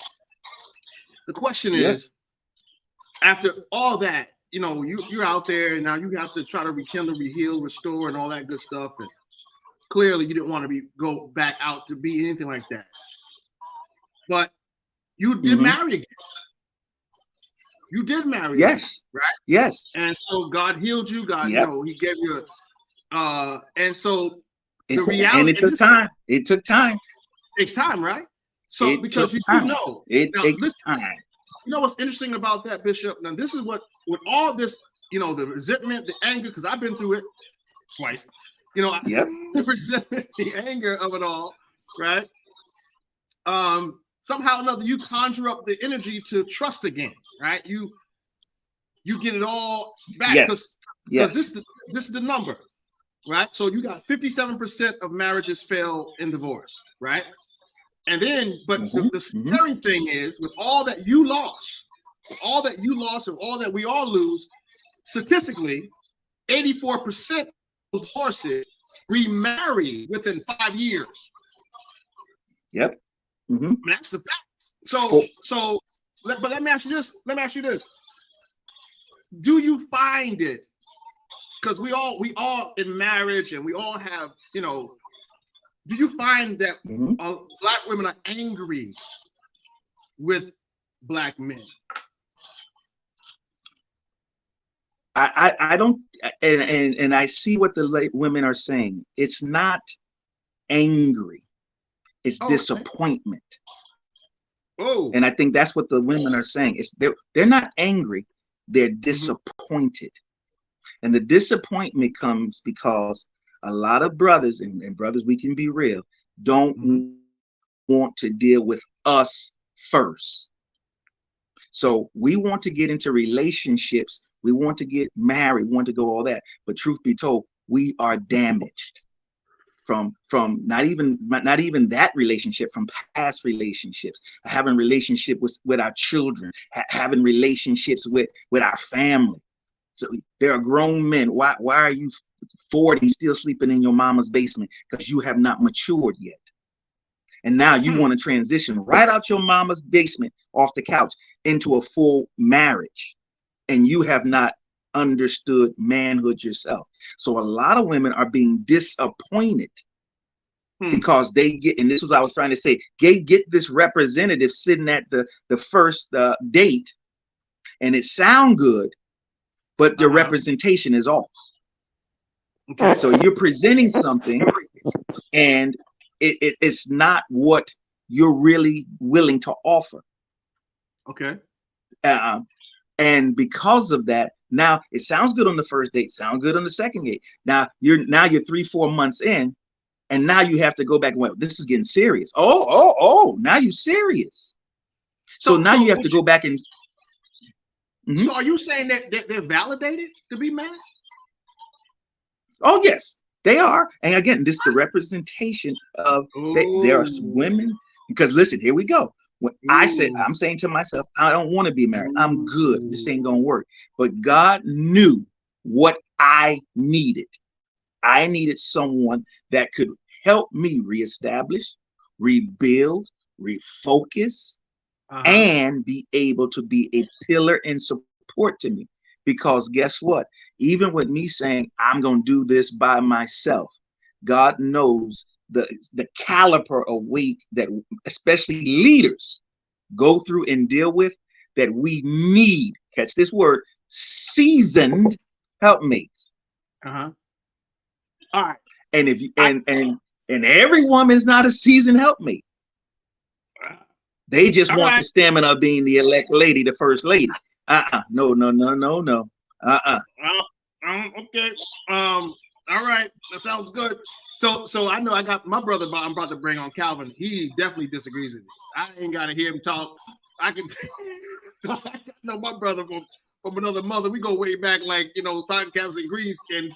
The question is, after all that, you know, you're out there and now you have to try to rekindle, reheal, restore, and all that good stuff. And clearly you didn't want to go back out to be anything like that. But you did marry again. You did marry. Yes. Again, right? Yes. And so God healed you. God, you know, he gave you and so the reality. And it took time. It took time. It takes time, right? So because you know. It takes time. You know what's interesting about that, Bishop? Now, this is what, with all this, you know, the resentment, the anger, because I've been through it twice, you know, the resentment, the anger of it all, right? Somehow or another, you conjure up the energy to trust again, right? You get it all back because this is the number, right? So you got 57% of marriages fail in divorce, right? And then, but the scary thing is, with all that you lost, and all that we all lose, statistically, 84% of divorces remarry within 5 years. Yep. That's the fact. But let me ask you this. Do you find it? Because we all in marriage and we all have, you know, do you find that Black women are angry with Black men? I don't, and I see what the women are saying. It's not angry, it's disappointment. And I think that's what the women are saying. It's they're not angry, they're disappointed. And the disappointment comes because a lot of brothers, and brothers, we can be real, don't want to deal with us first. So we want to get into relationships. We want to get married, want to go all that. But truth be told, we are damaged from not even that relationship, from past relationships, having relationship with our children, having relationships with our family. So there are grown men. Why are you 40 still sleeping in your mama's basement? Because you have not matured yet. And now you want to transition right out your mama's basement, off the couch, into a full marriage. And you have not understood manhood yourself. So a lot of women are being disappointed because they get, and this was what I was trying to say, they get this representative sitting at the first date, and it sound good, but the representation is off. Okay. So you're presenting something and it's not what you're really willing to offer. Okay. And because of that, now it sounds good on the first date, sounds good on the second date. Now you're 3-4 months in, and now you have to go back and well, this is getting serious. Oh, now you're serious. So now you have to go back and So are you saying that they're validated to be married? Oh, yes, they are. And again, this is the representation of there are women, because listen, here we go. When I'm saying to myself, I don't want to be married. I'm good. This ain't gonna work. But God knew what I needed. I needed someone that could help me reestablish, rebuild, refocus, and be able to be a pillar and support to me. Because guess what? Even with me saying I'm going to do this by myself, God knows the caliber of weight that especially leaders go through and deal with, that we need, catch this word, seasoned helpmates. All right. And if you and every woman is not a seasoned helpmate. They just want the stamina of being the elect lady, the first lady. No. Okay. All right. That sounds good. So I know I got my brother, but I'm about to bring on Calvin. He definitely disagrees with me. I ain't got to hear him talk. I can know my brother from another mother. We go way back, like, starting camps in Greece. And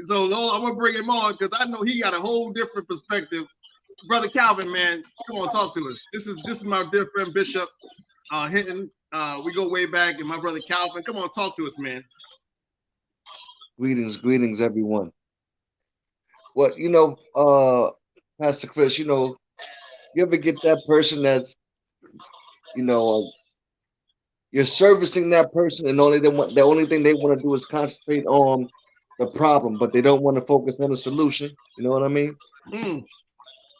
so I'm going to bring him on because I know he got a whole different perspective. Brother Calvin, man, come on, talk to us. This is my dear friend Bishop Hinton. We go way back, and my brother Calvin. Come on, talk to us, man. Greetings, everyone. Well, Pastor Chris, you ever get that person that's, you're servicing that person, and the only thing they want to do is concentrate on the problem, but they don't want to focus on the solution. You know what I mean?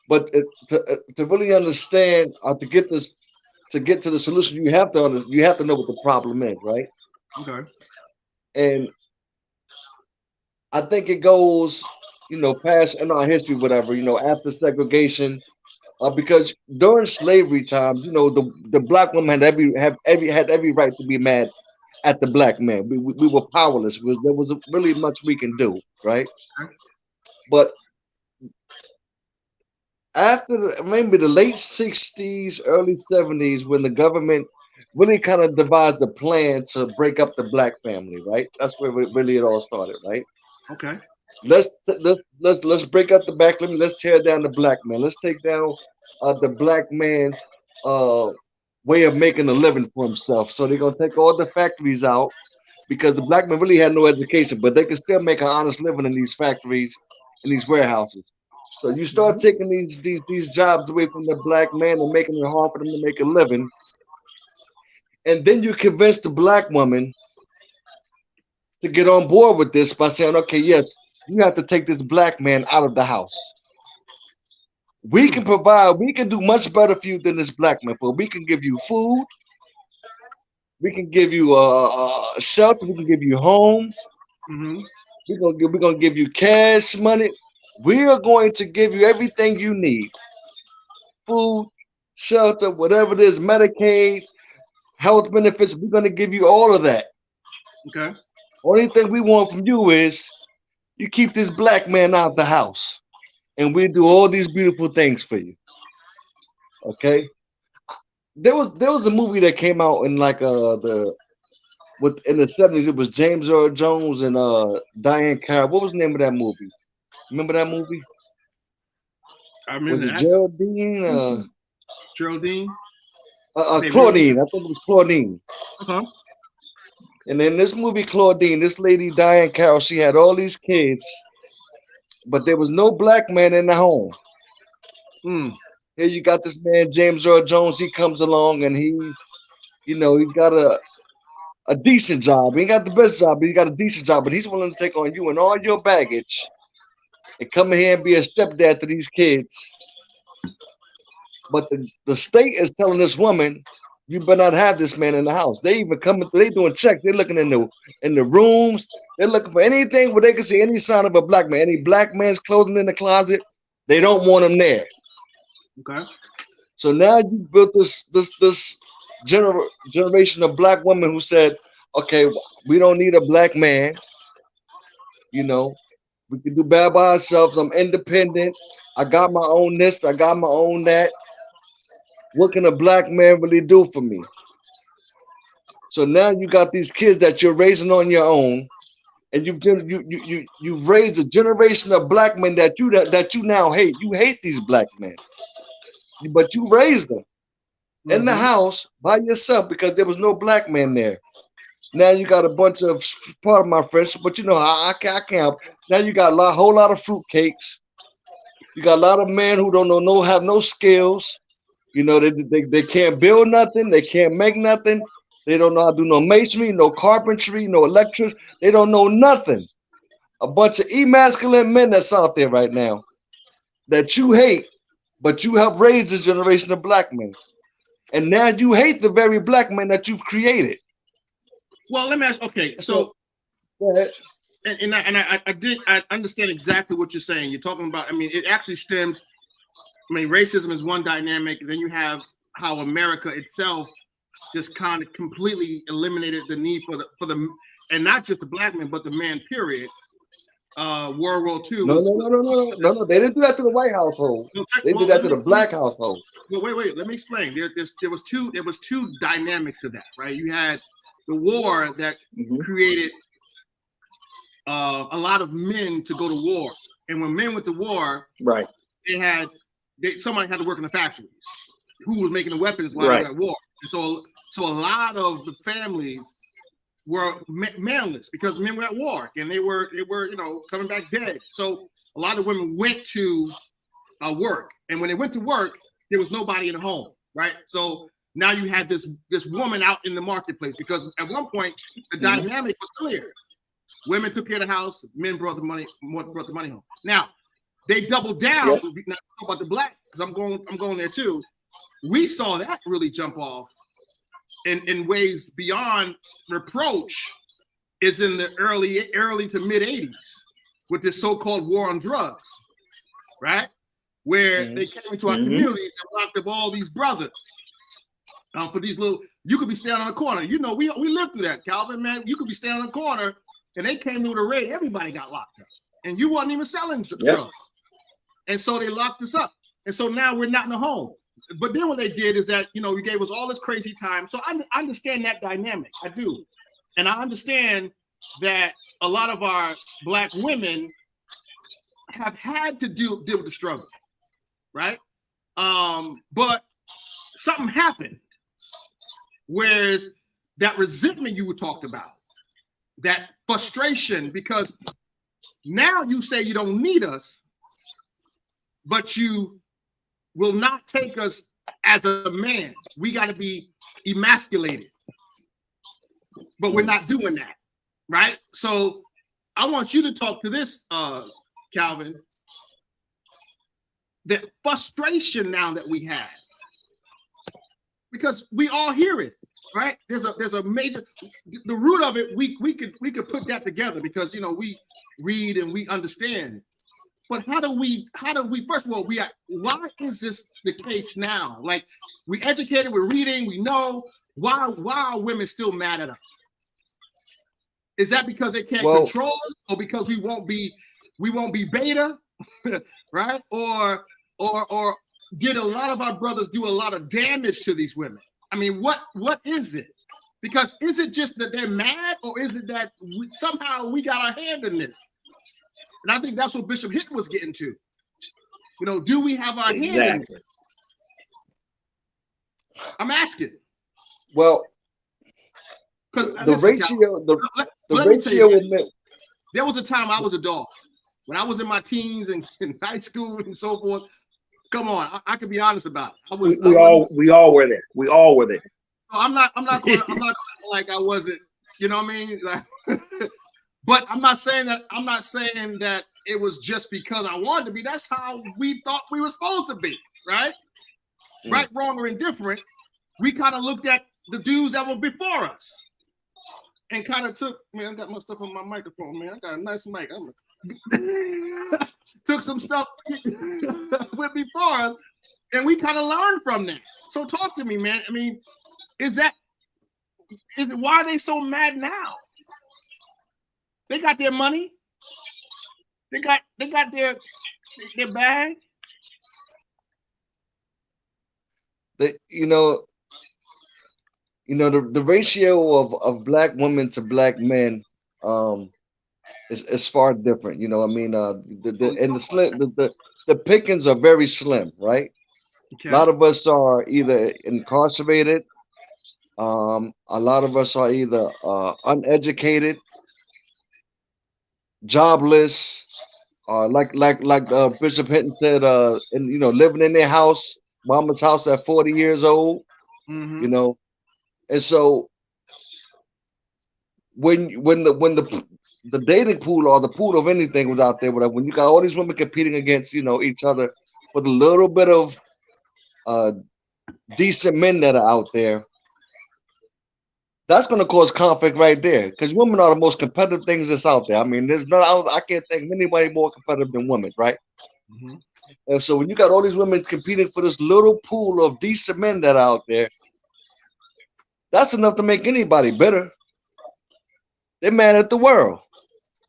But to really understand, or to get to the solution, you have to know what the problem is, right? Okay. And I think it goes, past in our history, whatever, after segregation, because during slavery times, the black woman had every right to be mad at the black man. We were powerless. There was really much we can do, right? But after maybe the late 60s, early 70s, when the government really kind of devised a plan to break up the black family, right? That's where it all started, right? Okay. Let's break up the black family. Let's tear down the black man. Let's take down the black man's way of making a living for himself. So they're gonna take all the factories out, because the black man really had no education, but they can still make an honest living in these factories, in these warehouses. So you start taking these jobs away from the black man and making it hard for them to make a living. And then you convince the black woman to get on board with this by saying, okay, yes, you have to take this black man out of the house. We can do much better for you than this black man. But we can give you food. We can give you shelter. We can give you homes. We're gonna give you cash money. We are going to give you everything you need: food, shelter, whatever it is, Medicaid, health benefits. We're going to give you all of that. Okay. Only thing we want from you is you keep this black man out of the house, and we do all these beautiful things for you. Okay. There was a movie that came out in like in the 70s. It was James Earl Jones and Diane Carroll. What was the name of that movie? Remember that movie? I remember. Was it Geraldine? Geraldine? Claudine. I think it was Claudine. Uh-huh. And in this movie, Claudine, this lady, Diane Carroll, she had all these kids, but there was no black man in the home. Here you got this man, James Earl Jones. He comes along and he's got a decent job. He ain't got the best job, but he got a decent job. But he's willing to take on you and all your baggage and come in here and be a stepdad to these kids. But the state is telling this woman, you better not have this man in the house. They even coming through, they doing checks. They're looking in the rooms. They're looking for anything where they can see any sign of a black man, any black man's clothing in the closet. They don't want him there. Okay. So now you built this generation of black women who said, okay, we don't need a black man. We can do bad by ourselves. I'm independent. I got my own this. I got my own that. What can a black man really do for me? So now you got these kids that you're raising on your own, and you've raised a generation of black men that you now hate. You hate these black men, but you raised them in the house by yourself because there was no black man there. Now you got a bunch of, part of my friends, but you know I can't help. Now you got whole lot of fruitcakes. You got a lot of men who don't know, have no skills. You know, they can't build nothing. They can't make nothing. They don't know how to do no masonry, no carpentry, no electric. They don't know nothing. A bunch of emasculate men that's out there right now that you hate, but you help raise this generation of black men. And now you hate the very black men that you've created. Well, let me ask. Okay, so go ahead. And I understand exactly what you're saying. You're talking about. I mean, it actually stems. I mean, racism is one dynamic. Then you have how America itself just kind of completely eliminated the need for the and not just the black man, but the man. Period. World War II. No. They didn't do that to the white household. They did that to the black household. Well, wait. Let me explain. There was two dynamics of that, right? You had the war that created a lot of men to go to war, and when men went to war, right, somebody had to work in the factories. Who was making the weapons while they were at war? And so a lot of the families were manless because men were at war and they were coming back dead. So a lot of women went to work, and when they went to work, there was nobody in the home, right? So now you had this woman out in the marketplace because at one point the dynamic was clear. Women took care of the house, men brought the money home. Now they doubled down. Yep. Now talk about the black, because I'm going there too. We saw that really jump off in ways beyond reproach is in the early to mid 80s with this so-called war on drugs, right? Where they came into our communities and locked up all these brothers for these little. You could be standing on the corner. You know, we lived through that, Calvin, man. You could be standing on the corner and they came through the raid. Everybody got locked up, and you wasn't even selling drugs. And so they locked us up, and so now we're not in the home. But then what they did is that, you gave us all this crazy time. So I understand that dynamic. I do. And I understand that a lot of our black women have had to deal with the struggle, right? But something happened. Whereas that resentment you talked about, that frustration, because now you say you don't need us, but you will not take us as a man. We got to be emasculated, but we're not doing that, right? So I want you to talk to this, Calvin, the frustration now that we have, because we all hear it, right? There's a major, the root of it. We could put that together because we read and we understand. But how do we, first of all, why is this the case now? Like, we educated, we're reading, we know, why are women still mad at us? Is that because they can't control us, or because we won't be beta, right? Or did a lot of our brothers do a lot of damage to these women? I mean, what is it? Because is it just that they're mad, or is it that somehow we got our hand in this? And I think that's what Bishop Hinton was getting to. Do we have our hand in it? I'm asking. Well, because the ratio. There was a time I was a dog. When I was in my teens and in high school and so forth. Come on, I can be honest about it. We all were there. We all were there. So I'm not going like I wasn't. You know what I mean? Like, but I'm not saying that it was just because I wanted to be. That's how we thought we were supposed to be, right? Right, wrong, or indifferent. We kind of looked at the dudes that were before us and kind of took. Man, I got my stuff on my microphone, man. I got a nice mic. Took some stuff with before us, and we kind of learned from that. So talk to me, man. I mean, why are they so mad now? They got their money. They got their bag. The ratio of black women to black men is far different. I mean, the pickings are very slim, right? Okay. A lot of us are either incarcerated A lot of us are either uneducated, jobless, like Bishop Hinton said, and living in their house, mama's house at 40 years old, Mm-hmm. and so when the dating pool or the pool of anything was out there, whatever, when you got all these women competing against each other with a little bit of decent men that are out there, that's going to cause conflict right there, because women are the most competitive things that's out there. I mean, I can't think of anybody more competitive than women, right? Mm-hmm. And so when you got all these women competing for this little pool of decent men that are out there, that's enough to make anybody bitter. They're mad at the world.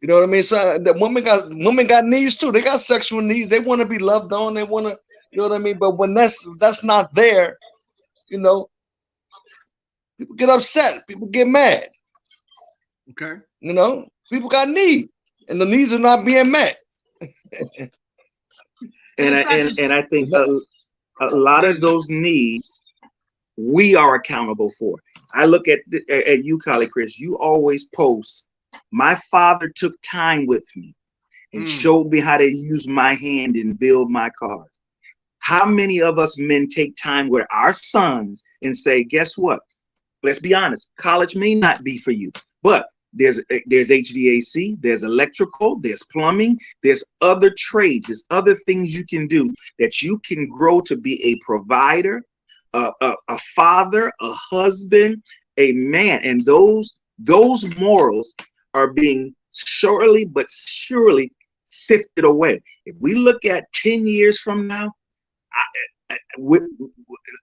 You know what I mean? So the women got needs too. They got sexual needs. They want to be loved on. They want to, you know what I mean? But when that's not there, people get upset. People get mad. Okay. People got needs, and the needs are not being met. And I think a lot of those needs we are accountable for. I look at you, Kali Chris. You always post, my father took time with me and showed me how to use my hand and build my cars. How many of us men take time with our sons and say, guess what? Let's be honest. College may not be for you, but there's HVAC, there's electrical, there's plumbing, there's other trades, there's other things you can do that you can grow to be a provider, a father, a husband, a man. And those morals are being surely but surely sifted away. If we look at 10 years from now,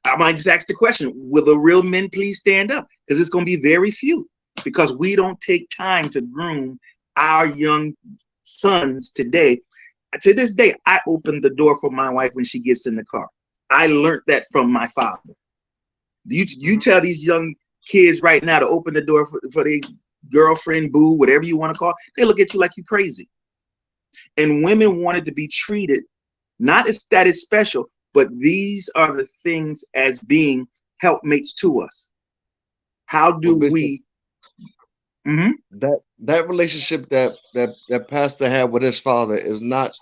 I might just ask the question, will the real men please stand up? Because it's going to be very few, because we don't take time to groom our young sons today. To this day, I open the door for my wife when she gets in the car. I learned that from my father. You tell these young kids right now to open the door for their girlfriend, boo, whatever you want to call it, they look at you like you're crazy. And women wanted to be treated, not as that is special, but these are the things as being helpmates to us. How do we? That relationship that pastor had with his father is not,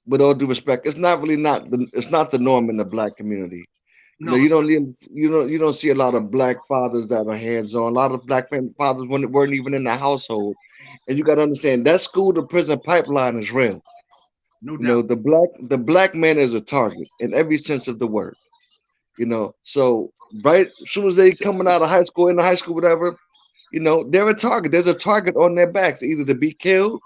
with all due respect, it's not the norm in the black community. No, you don't see a lot of black fathers that are hands-on. A lot of black fathers weren't even in the household. And you got to understand that school to prison pipeline is real. No doubt. The black man is a target in every sense of the word. So right as soon as they coming out of high school, into high school, whatever, they're a target. There's a target on their backs, either to be killed,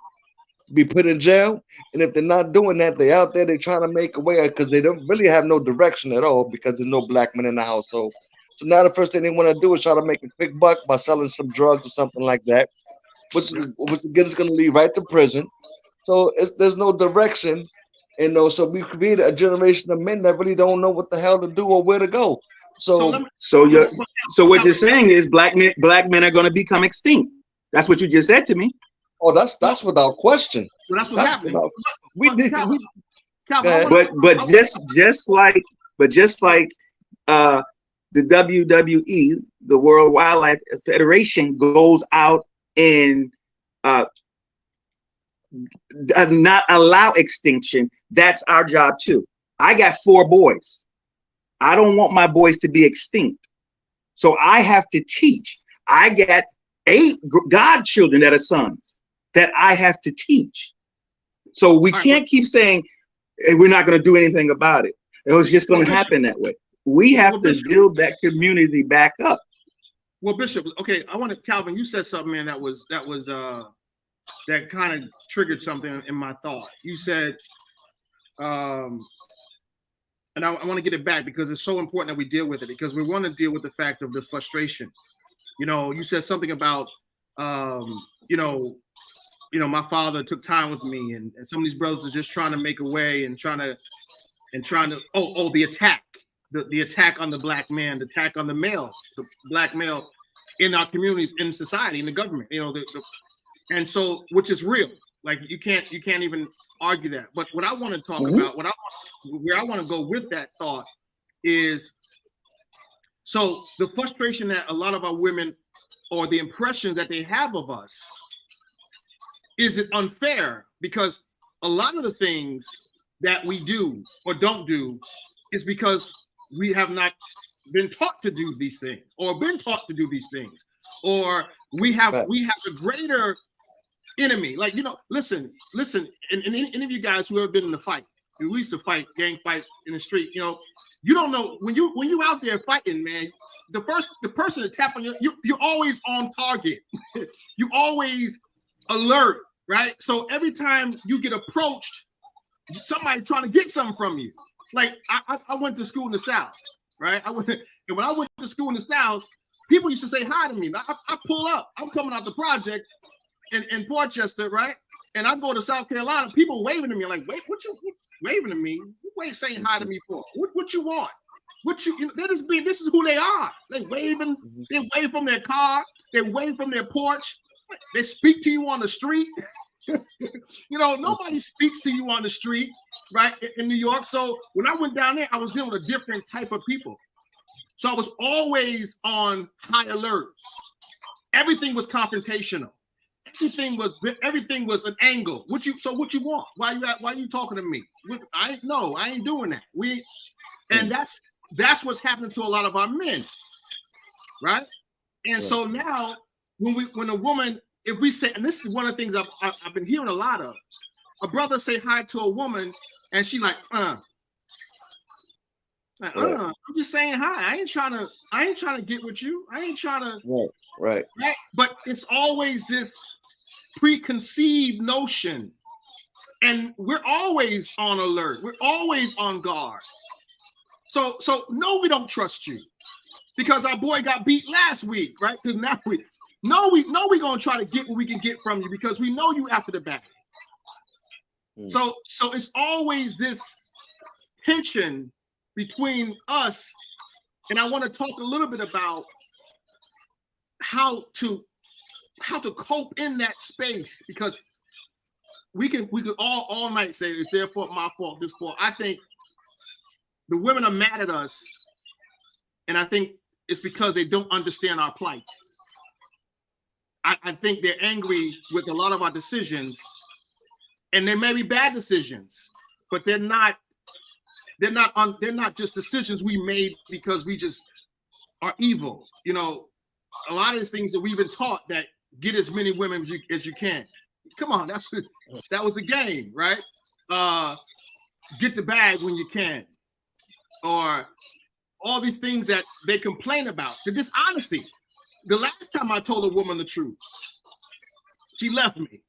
be put in jail, and if they're not doing that, they're out there, they're trying to make a way, because they don't really have no direction at all, because there's no black men in the household. So now the first thing they want to do is try to make a quick buck by selling some drugs or something like that, which again is going to lead right to prison. So there's no direction, so we created a generation of men that really don't know what the hell to do or where to go. So what you're saying is black men are going to become extinct. That's what you just said to me. Oh, that's without question. Well, that's what's happening. Just like the WWE, the World Wildlife Federation, goes out and not allow extinction. That's our job too. I got 4 boys. I don't want my boys to be extinct, so I have to teach. I got 8 godchildren that are sons that I have to teach. So we can't keep saying, hey, we're not going to do anything about it. It was just going to happen that way. We have to build that community back up. Well, Bishop, okay, Calvin, you said something, man, that kind of triggered something in my thought. You said, and I want to get it back because it's so important that we deal with it, because we want to deal with the fact of the frustration. You said something about, my father took time with me, and some of these brothers are just trying to make a way and trying to the attack, the attack on the black man, the attack on the black male in our communities, in society, in the government, and so, which is real. Like you can't even argue that. But what I want to talk about, where I want to go with that thought is So the frustration that a lot of our women, or the impression that they have of us, is it unfair? Because a lot of the things that we do or don't do is because we have not been taught to do these things, or been taught to do these things, or we have a greater enemy. Like, you know, listen, and any of you guys who have been in a fight, we used to fight gang fights in the street, you know, you don't know when you out there fighting, man, the person to tap on you're always on target. You always alert, right? So every time you get approached, somebody trying to get something from you. Like I went to school in the South, right? And when I went to school in the South, people used to say hi to me. I pull up, I'm coming out the projects in Portchester, right? And I go to South Carolina, people waving to me, like, wait, what you waving to me? Wait, saying hi to me for? What you want? What you know, this is who they are. They wave from their car, they wave from their porch, they speak to you on the street. You know, nobody speaks to you on the street, right? In New York. So when I went down there, I was dealing with a different type of people. So I was always on high alert. Everything was confrontational. Everything was an angle. What you want? Why you talking to me? I ain't doing that. And that's what's happening to a lot of our men, right? And so now when a woman, if we say, and this is one of the things I've been hearing a lot of, a brother say hi to a woman and she like, I'm just saying hi. I ain't trying to get with you. I ain't trying to. Right. But it's always this preconceived notion, and we're always on alert. We're always on guard. So no, we don't trust you because our boy got beat last week, right? Because now we gonna try to get what we can get from you because we know you after the bag. So it's always this tension between us, and I want to talk a little bit about how to cope in that space, because we could all night say it's their fault, my fault, this fault. I think the women are mad at us, and I think it's because they don't understand our plight. I think they're angry with a lot of our decisions, and they may be bad decisions, but they're not just decisions we made because we just are evil. You know, a lot of these things that we've been taught, that get as many women as you can. Come on, that was a game, right? Get the bag when you can, or all these things that they complain about. The dishonesty. The last time I told a woman the truth, she left me,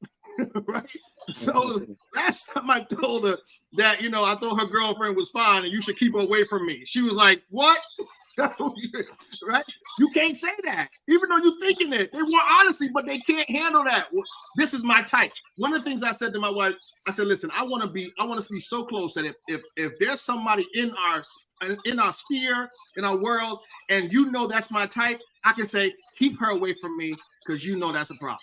right? So last time I told her that, you know, I thought her girlfriend was fine and you should keep her away from me, she was like, what? Right? You can't say that, even though you're thinking it. They want honesty, but they can't handle that. Well, this is my type. One of the things I said to my wife, I said, listen, I want to be so close that if there's somebody in our sphere, in our world, and you know that's my type, I can say, keep her away from me because you know that's a problem.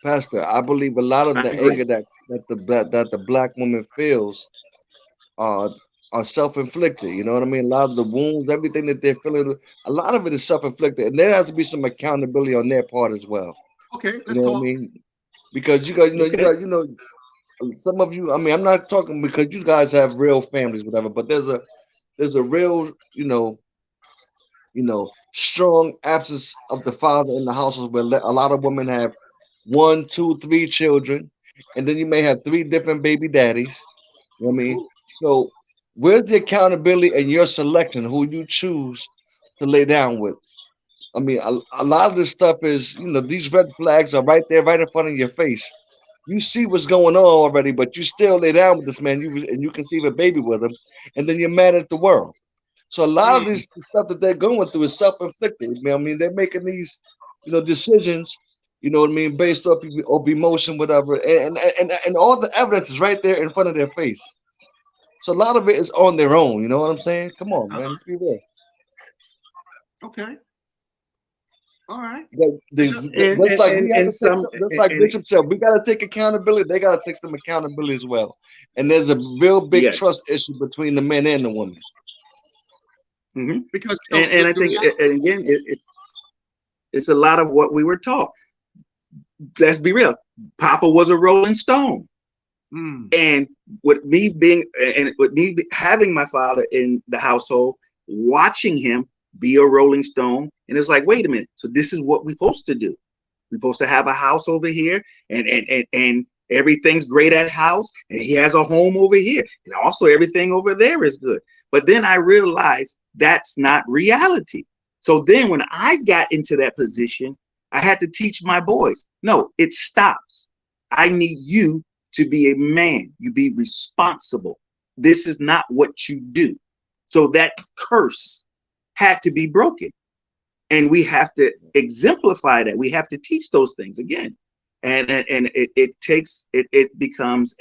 Pastor, I believe a lot of the anger that the black woman feels are self-inflicted. You know what I mean? A lot of the wounds, everything that they're feeling, a lot of it is self-inflicted, and there has to be some accountability on their part as well. Okay, let's you know talk. What I mean? Because you got some of you. I mean, I'm not talking because you guys have real families, whatever. But there's a real, strong absence of the father in the household where a lot of women have 1, 2, 3 children, and then you may have 3 different baby daddies. You know what I mean? So where's the accountability in your selection, who you choose to lay down with? I mean, a lot of this stuff is, these red flags are right there, right in front of your face. You see what's going on already, but you still lay down with this man, and you conceive a baby with him, and then you're mad at the world. So a lot of this stuff that they're going through is self-inflicted. I mean, they're making these, decisions, based off of emotion, whatever, and all the evidence is right there in front of their face. So a lot of it is on their own. You know what I'm saying? Come on, man, let's be real. Okay. All right. Just like Bishop said, we got to take accountability. They got to take some accountability as well. And there's a real big trust issue between the men and the women. Because and I think, and again, it's a lot of what we were taught. Let's be real. Papa was a Rolling Stone. And with me having my father in the household, watching him be a Rolling Stone, and it's like, wait a minute. So this is what we're supposed to do. We're supposed to have a house over here, and everything's great at house, and he has a home over here, and also everything over there is good. But then I realized that's not reality. So then when I got into that position, I had to teach my boys, no, it stops. I need you to be a man. You be responsible. This is not what you do. So that curse had to be broken. And we have to exemplify that. We have to teach those things again. And it becomes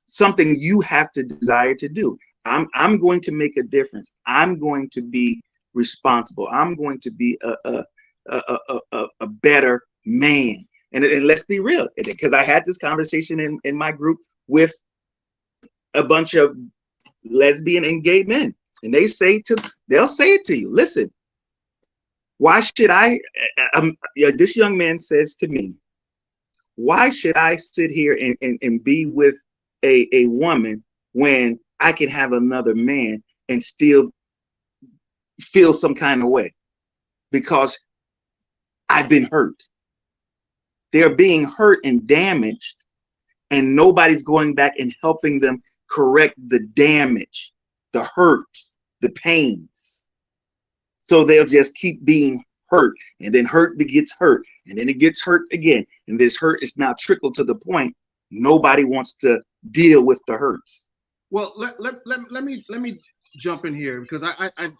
something you have to desire to do. I'm going to make a difference. I'm going to be responsible. I'm going to be a better man. And let's be real, because I had this conversation in my group with a bunch of lesbian and gay men, and they'll say it to you. Listen, why should I? This young man says to me, why should I sit here and be with a woman when I can have another man and still feel some kind of way? Because I've been hurt. They're being hurt and damaged, and nobody's going back and helping them correct the damage, the hurts, the pains. So they'll just keep being hurt, and then hurt begets hurt, and then it gets hurt again. And this hurt is now trickled to the point nobody wants to deal with the hurts. Well, let me jump in here, because I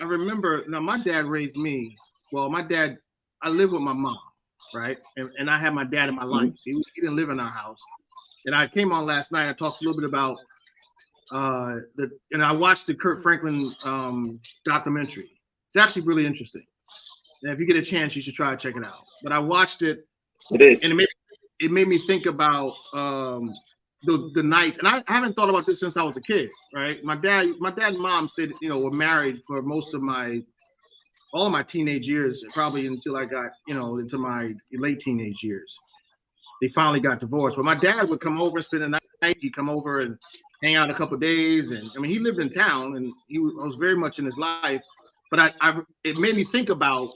remember, now my dad raised me. Well, I lived with my mom, right? And I had my dad in my life. He didn't live in our house. And I came on last night. I talked a little bit about and I watched the Kirk Franklin documentary. It's actually really interesting. And if you get a chance, you should try to check it out. But I watched it. It is. And it made me think about the nights. And I haven't thought about this since I was a kid, right? My dad and mom stayed, were married for most of all of my teenage years, probably until I got, into my late teenage years. They finally got divorced. But my dad would come over and spend the night. He'd come over and hang out a couple of days. And I mean, he lived in town, and I was very much in his life. But it made me think about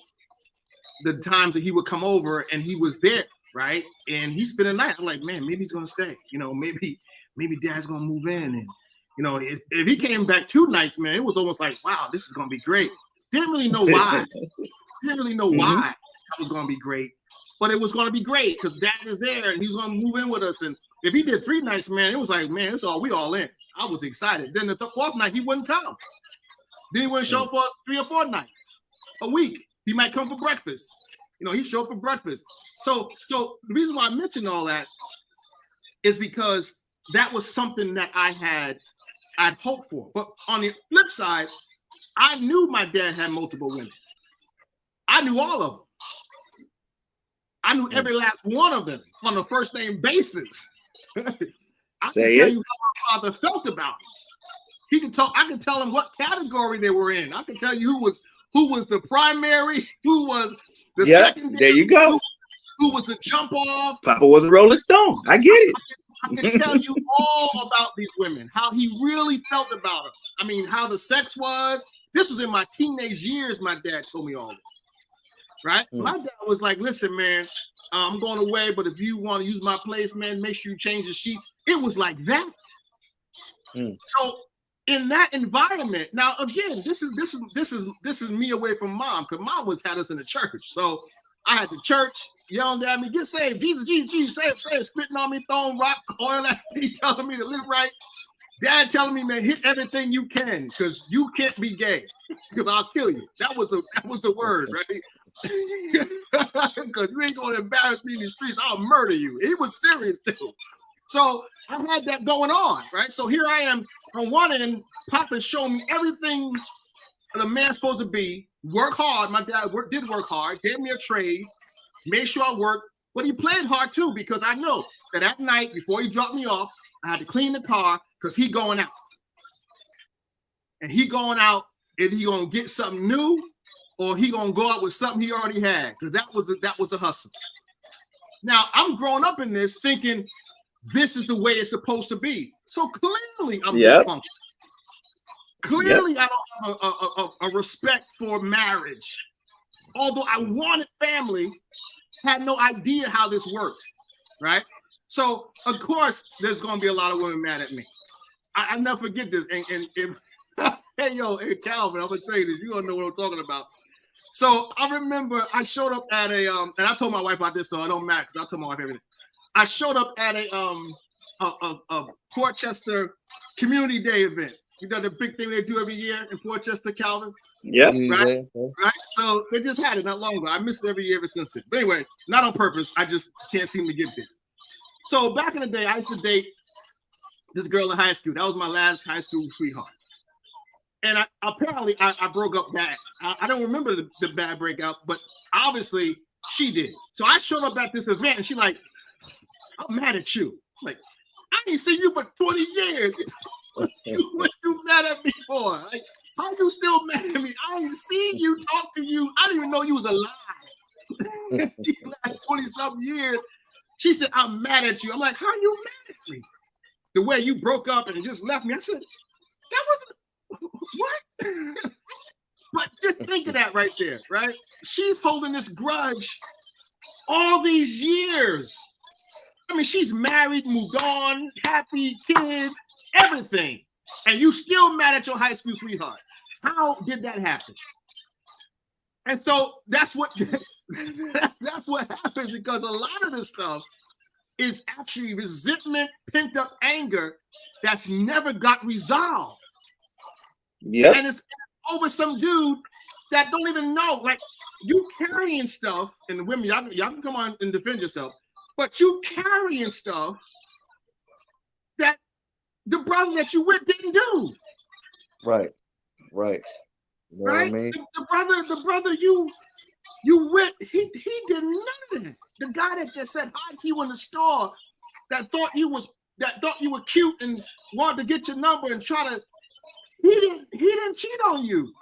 the times that he would come over and he was there, right? And he spent the night. I'm like, man, maybe he's gonna stay. Maybe dad's gonna move in. And if he came back 2 nights, man, it was almost like, wow, this is gonna be great. Didn't really know why. Why that was gonna be great, but it was gonna be great because dad is there and he was gonna move in with us. And if he did 3 nights, man, it was like, man, we all in. I was excited. Then the 4th night he wouldn't come. Then he wouldn't show up for 3 or 4 nights a week. He might come for breakfast. He'd show up for breakfast. So the reason why I mentioned all that is because that was something that I'd hoped for. But on the flip side, I knew my dad had multiple women. I knew all of them. I knew every last one of them on a first name basis. I can tell you how my father felt about it. I can tell him what category they were in. I can tell you who was the primary, who was the secondary. There you go. Who was the jump off. Papa was a Rolling Stone. I get it. I can tell you all about these women, how he really felt about them. I mean, how the sex was. This was in my teenage years. My dad told me all this, right? My dad was like, listen, man, I'm going away, but if you want to use my place, man, make sure you change the sheets. It was like that. So in that environment, now again, this is me away from mom, because mom had us in the church. So I had the church yelling at me, get saved, Jesus, Jesus, save, spitting on me, throwing rock, oil at me, telling me to live right. Dad telling me, man, hit everything you can, because you can't be gay, because I'll kill you. That was the word, right? Because you ain't gonna embarrass me in the streets, I'll murder you. He was serious too. So I had that going on, right? So here I am on one end, Papa showed me everything that a man's supposed to be. Work hard. My dad did work hard, gave me a trade, made sure I worked, but he played hard too, because I know that at night before he dropped me off, I had to clean the car because he going out. And he going out is he gonna get something new, or he gonna go out with something he already had? Because that was a hustle. Now I'm growing up in this thinking this is the way it's supposed to be. So clearly I'm dysfunctional. Clearly I don't have a respect for marriage. Although I wanted family, had no idea how this worked, right? So of course there's gonna be a lot of women mad at me. I never forget this. And hey Calvin, I'm gonna tell you this. You don't know what I'm talking about. So I remember I showed up at a and I told my wife about this, so it don't matter because I told my wife everything. I showed up at a Portchester Community Day event. You know the big thing they do every year in Portchester, Calvin? Yeah. Right? Right? So they just had it not long ago. I missed it every year ever since then. But anyway, not on purpose. I just can't seem to get there. So back in the day, I used to date this girl in high school. That was my last high school sweetheart. And apparently I broke up bad. I don't remember the bad breakup, but obviously she did. So I showed up at this event and she like, I'm mad at you. Like, I ain't seen you for 20 years. What you mad at me for? Like, how you still mad at me? I ain't seen you, talk to you. I didn't even know you was alive. Last 20-something years. She said, I'm mad at you. I'm like, how you mad at me? The way you broke up and just left me. I said, that wasn't what? But just think of that right there, right? She's holding this grudge all these years. I mean, she's married, moved on, happy, kids, everything. And you still mad at your high school sweetheart. How did that happen? And so that's what happens, because a lot of this stuff is actually resentment, pent up anger that's never got resolved. Yeah. And it's over some dude that don't even know. Like, you carrying stuff, and women, y'all can come on and defend yourself, but you carrying stuff that the brother that you with didn't do. Right. You know what I mean? The brother you with, he did none of that. The guy that just said hi to you in the store, that thought you were cute and wanted to get your number and try to, he didn't cheat on you.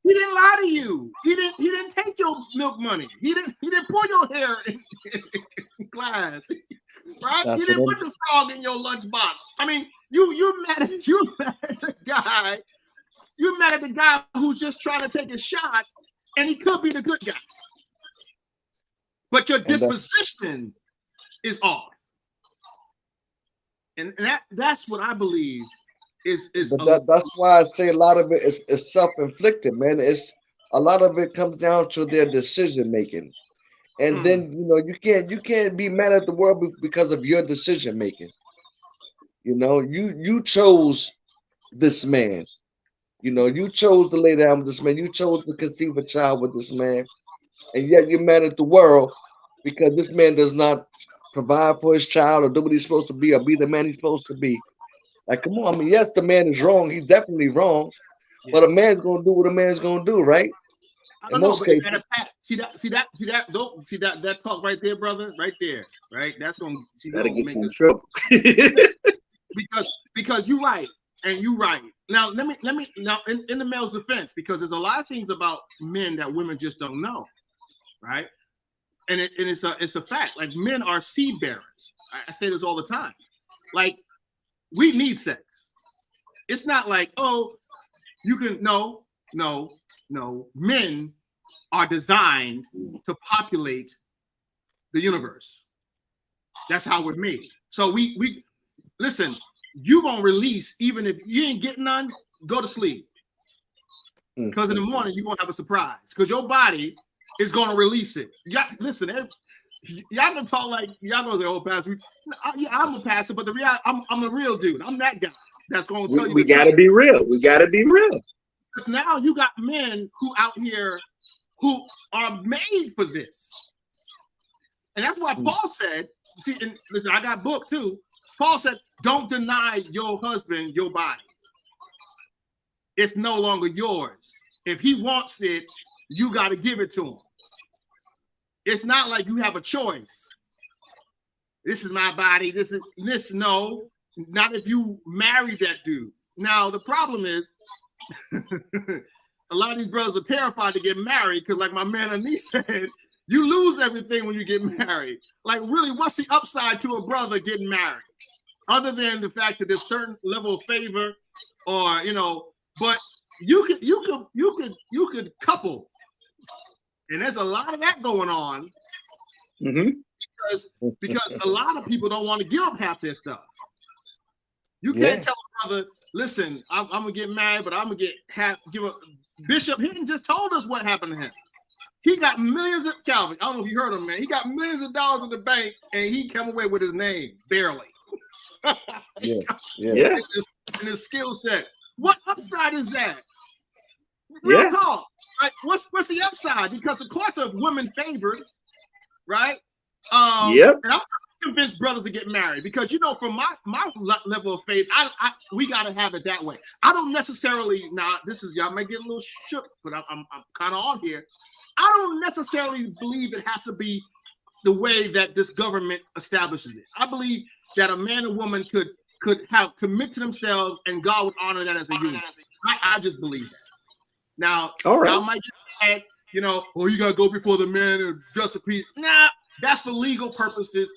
He didn't lie to you. He didn't take your milk money. He didn't pour your hair in glass. Right? That's You didn't put the frog in your lunchbox. I mean, you mad at the guy. You're mad at the guy who's just trying to take a shot, and he could be the good guy. But your disposition is off. And that's what I believe is that's why I say a lot of it is self-inflicted, man. It's a lot of it comes down to their decision making. And then you can't be mad at the world because of your decision making. You chose this man. You chose to lay down with this man. You chose to conceive a child with this man, and yet you're mad at the world because this man does not provide for his child or do what he's supposed to be or be the man he's supposed to be. Like, come on. I mean, yes, the man is wrong. He's definitely wrong, but a man's gonna do what a man's gonna do, right? I don't know, but is that a pact? See that talk right there, brother, right there, right? That's gonna get you in trouble. because you're right, and you're right. Now let me now in the male's defense, because there's a lot of things about men that women just don't know, right? And it's a fact. Like, men are seed bearers. I say this all the time. Like, we need sex. It's not like, oh, you can no. Men are designed to populate the universe. That's how we're made. So we listen, you gonna release, even if you ain't getting none, go to sleep. Because in the morning you're gonna have a surprise. Because your body is gonna release it. Listen, y'all can talk like y'all gonna say, oh, pastor. Yeah, I'm a pastor, but the reality, I'm a real dude. I'm that guy that's gonna tell you. We gotta be real. We gotta be real. Because now you got men who out here who are made for this. And that's why Paul said, see, and listen, I got a book too. Paul said, don't deny your husband your body. It's no longer yours. If he wants it, you got to give it to him. It's not like you have a choice. This is my body. No, not if you marry that dude. Now, the problem is, a lot of these brothers are terrified to get married because, like my man Anis said, you lose everything when you get married. Like, really, what's the upside to a brother getting married? Other than the fact that there's certain level of favor, or but you could couple, and there's a lot of that going on because a lot of people don't want to give up half their stuff. You can't tell a brother, listen, I'm gonna get married, but I'm gonna give up. Bishop Hinton just told us what happened to him. He got millions of Calvin. I don't know if you heard him, man. He got millions of dollars in the bank, and he came away with his name barely. Yeah. In his skill set. What upside is that? Real talk. Like, what's the upside? Because of course, of women favored, right? And I'm convinced brothers to get married because from my level of faith, we gotta have it that way. I don't necessarily y'all may get a little shook, but I'm kind of on here. I don't necessarily believe it has to be the way that this government establishes it. I believe that a man and woman could have commit to themselves and God would honor that as a unit. I just believe that. Now, y'all might get mad, you gotta go before the man and just a piece. Nah, that's for legal purposes.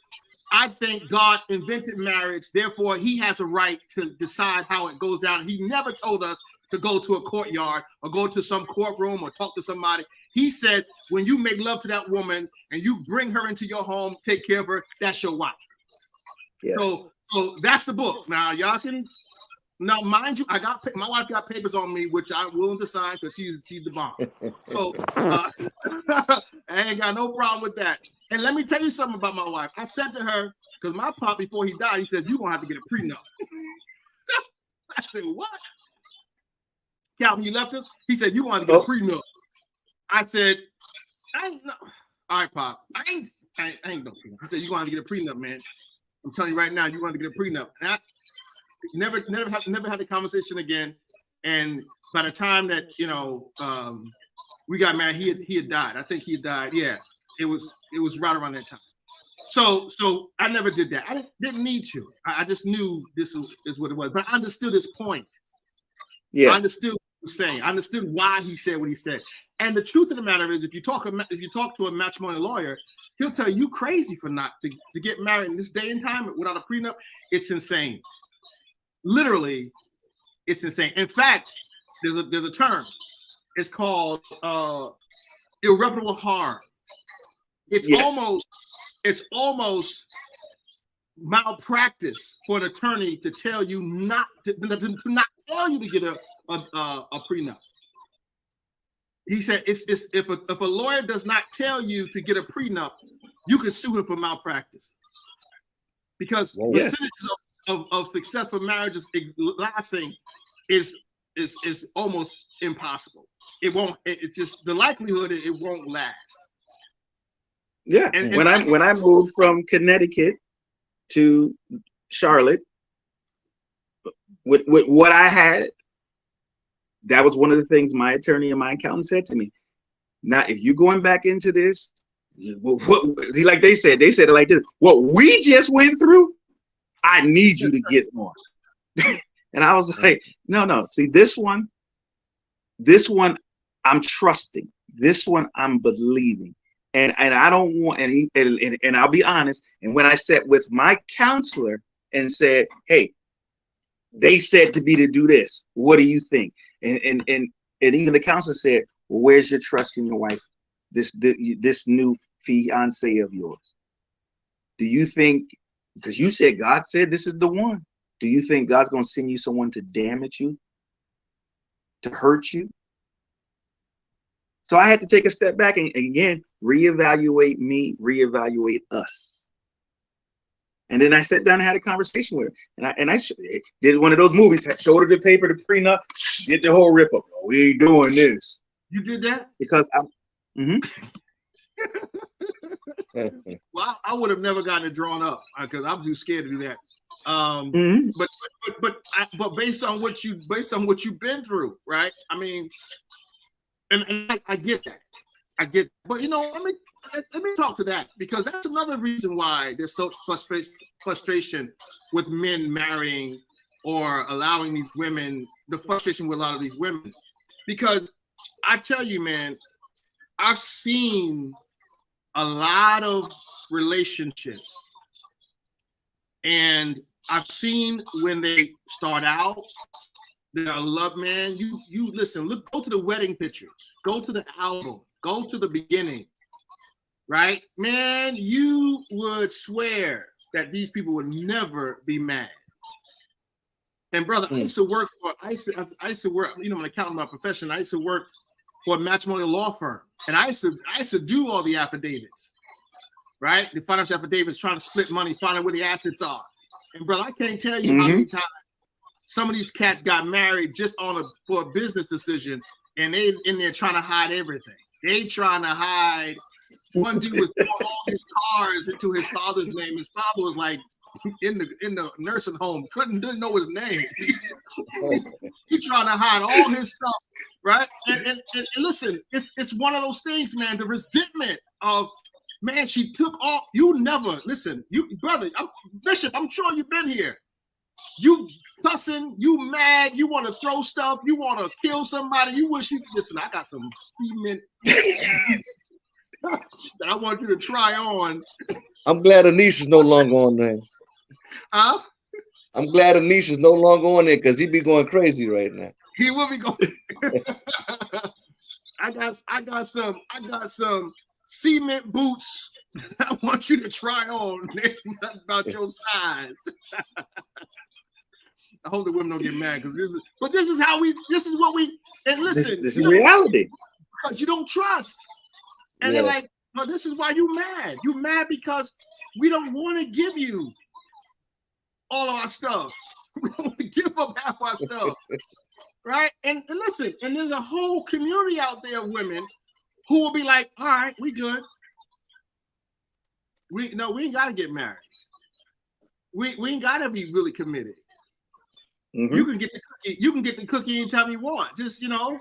I think God invented marriage, therefore he has a right to decide how it goes down. He never told us to go to a courtyard or go to some courtroom or talk to somebody. He said, when you make love to that woman and you bring her into your home, take care of her, that's your wife. Yes. So that's the book. Now y'all can, mind you, my wife got papers on me, which I'm willing to sign because she's the bomb. So I ain't got no problem with that. And let me tell you something about my wife. I said to her, because my pop, before he died, he said, you're going to have to get a prenup. I said, what? Calvin, you left us? He said, you're going to have to get a prenup. I said, I ain't no. All right, Pop. I ain't no prenup. He said, you're going to have to get a prenup, man. I'm telling you right now, you're going to get a prenup. And I never had the conversation again. And by the time that, we got married, he had died. I think he had died. Yeah. It was right around that time. So I never did that. I didn't need to. I just knew this is what it was. But I understood his point. Yeah. I understood what he was saying. I understood why he said what he said. And the truth of the matter is, if you talk to a matrimonial lawyer, he'll tell you crazy for not to get married in this day and time without a prenup. It's insane. Literally, it's insane. In fact, there's a term. It's called irreparable harm. It's almost malpractice for an attorney to tell you not to not tell you to get a prenup. He said it's if a lawyer does not tell you to get a prenup, you can sue him for malpractice because percentages of successful marriages lasting is almost impossible. It won't. It's just the likelihood it won't last. Yeah, and when I moved from Connecticut to Charlotte, with what I had, that was one of the things my attorney and my accountant said to me. Now, if you're going back into this, like they said it like this. What we just went through, I need you to get on. And I was like, no. See, this one, I'm trusting. This one, I'm believing. And I don't want and I'll be honest. And when I sat with my counselor and said, hey, they said to me to do this. What do you think? And even the counselor said, well, where's your trust in your wife? This new fiance of yours. Do you think, because you said God said this is the one, do you think God's going to send you someone to damage you, to hurt you? So I had to take a step back and again, reevaluate me, reevaluate us. And then I sat down and had a conversation with her. And I did one of those movies, showed her the paper, the prenup, did the whole rip up. Oh, we ain't doing this. You did that? Because Well, I would have never gotten it drawn up because I'm too scared to do that. But based on what you've been through, right? I mean, and I get that. But let me talk to that because that's another reason why there's so frustration with men marrying or allowing these women, the frustration with a lot of these women. Because I tell you, man, I've seen a lot of relationships, and I've seen when they start out, they're a love, man. You listen, look, go to the wedding pictures, go to the album, go to the beginning, right? Man, you would swear that these people would never be mad. And brother, I used to work, you know, I'm an accountant by profession. I used to work for a matrimonial law firm, and I used to do all the affidavits, right? The financial affidavits, trying to split money, finding where the assets are. And brother, I can't tell you how many times some of these cats got married just for a business decision, and they in there trying to hide everything. They trying to hide. One dude was throwing all his cars into his father's name. His father was like in the nursing home, didn't know his name. He trying to hide all his stuff, right? And listen, it's one of those things, man. The resentment of, man, she took all. You never listen, you brother. Bishop, I'm sure you've been here. You cussing, you mad, you want to throw stuff, you want to kill somebody. You wish you could listen. I got some cement that I want you to try on. I'm glad Anish is no longer on there. Huh? I'm glad Anish is no longer on there because he be going crazy right now. He will be going. I got some cement boots I want you to try on. Not about your size. I hope the women don't get mad because this is what we, and listen, this is reality. Because you don't trust. And Yeah. they're like, no, this is why you mad. You mad because we don't want to give you all of our stuff. We don't want to give up half our stuff. Right? And listen, and there's a whole community out there of women who will be like, all right, we good. We ain't gotta get married. We ain't gotta be really committed. You can get the cookie anytime you want. Just, you know,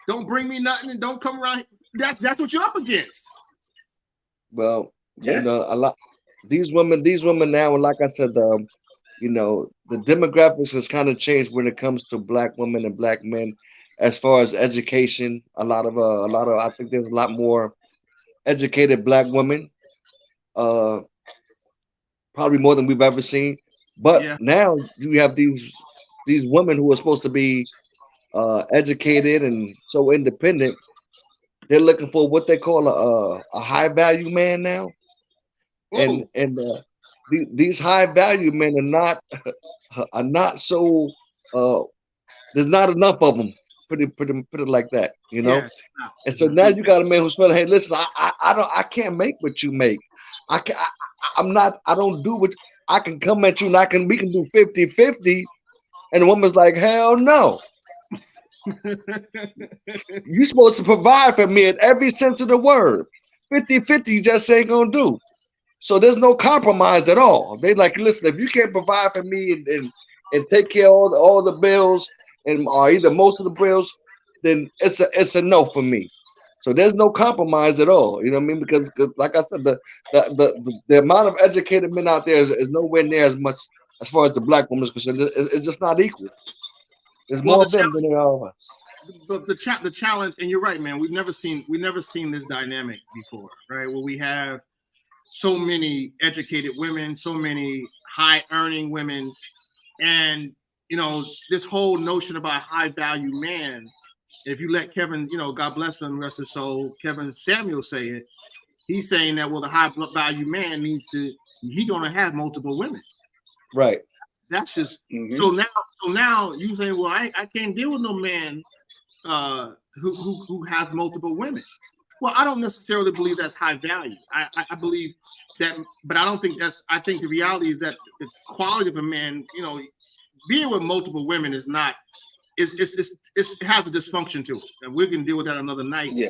don't bring me nothing and don't come around. That's what you're up against. Well, you know, a lot these women now, like I said, you know, the demographics has kind of changed when it comes to black women and black men as far as education. I think there's a lot more educated black women, probably more than we've ever seen. But now you have these women who are supposed to be educated and so independent. They're looking for what they call a high value man now. And these high value men are not so there's not enough of them. Put it like that, you know. Yeah. And so now you got a man who's feeling, hey, listen, I can't make what you make. I don't do what I can come at you and we can do 50-50. And the woman's like, hell no. You're supposed to provide for me in every sense of the word. 50-50 just ain't gonna do. So there's no compromise at all. They like, listen, if you can't provide for me and take care of all the bills or either most of the bills, then it's a no for me. So there's no compromise at all. You know what I mean? Because like I said, the amount of educated men out there is nowhere near as much as far as the black woman is concerned. It's just not equal. There's more of them than there are of us. But the challenge, and you're right, man. We've never seen this dynamic before, right? Where we have so many educated women, so many high earning women, and you know this whole notion about high value man. If you let Kevin, you know, God bless him, rest his soul, Kevin Samuel say it, he's saying that the high value man means he's gonna have multiple women. Right. That's just so now you say, well, I can't deal with no man who has multiple women. Well, I don't necessarily believe that's high value. I believe that, but I don't think that's. I think the reality is that the quality of a man, you know, being with multiple women is not. It has a dysfunction to it, and we can deal with that another night. Yeah.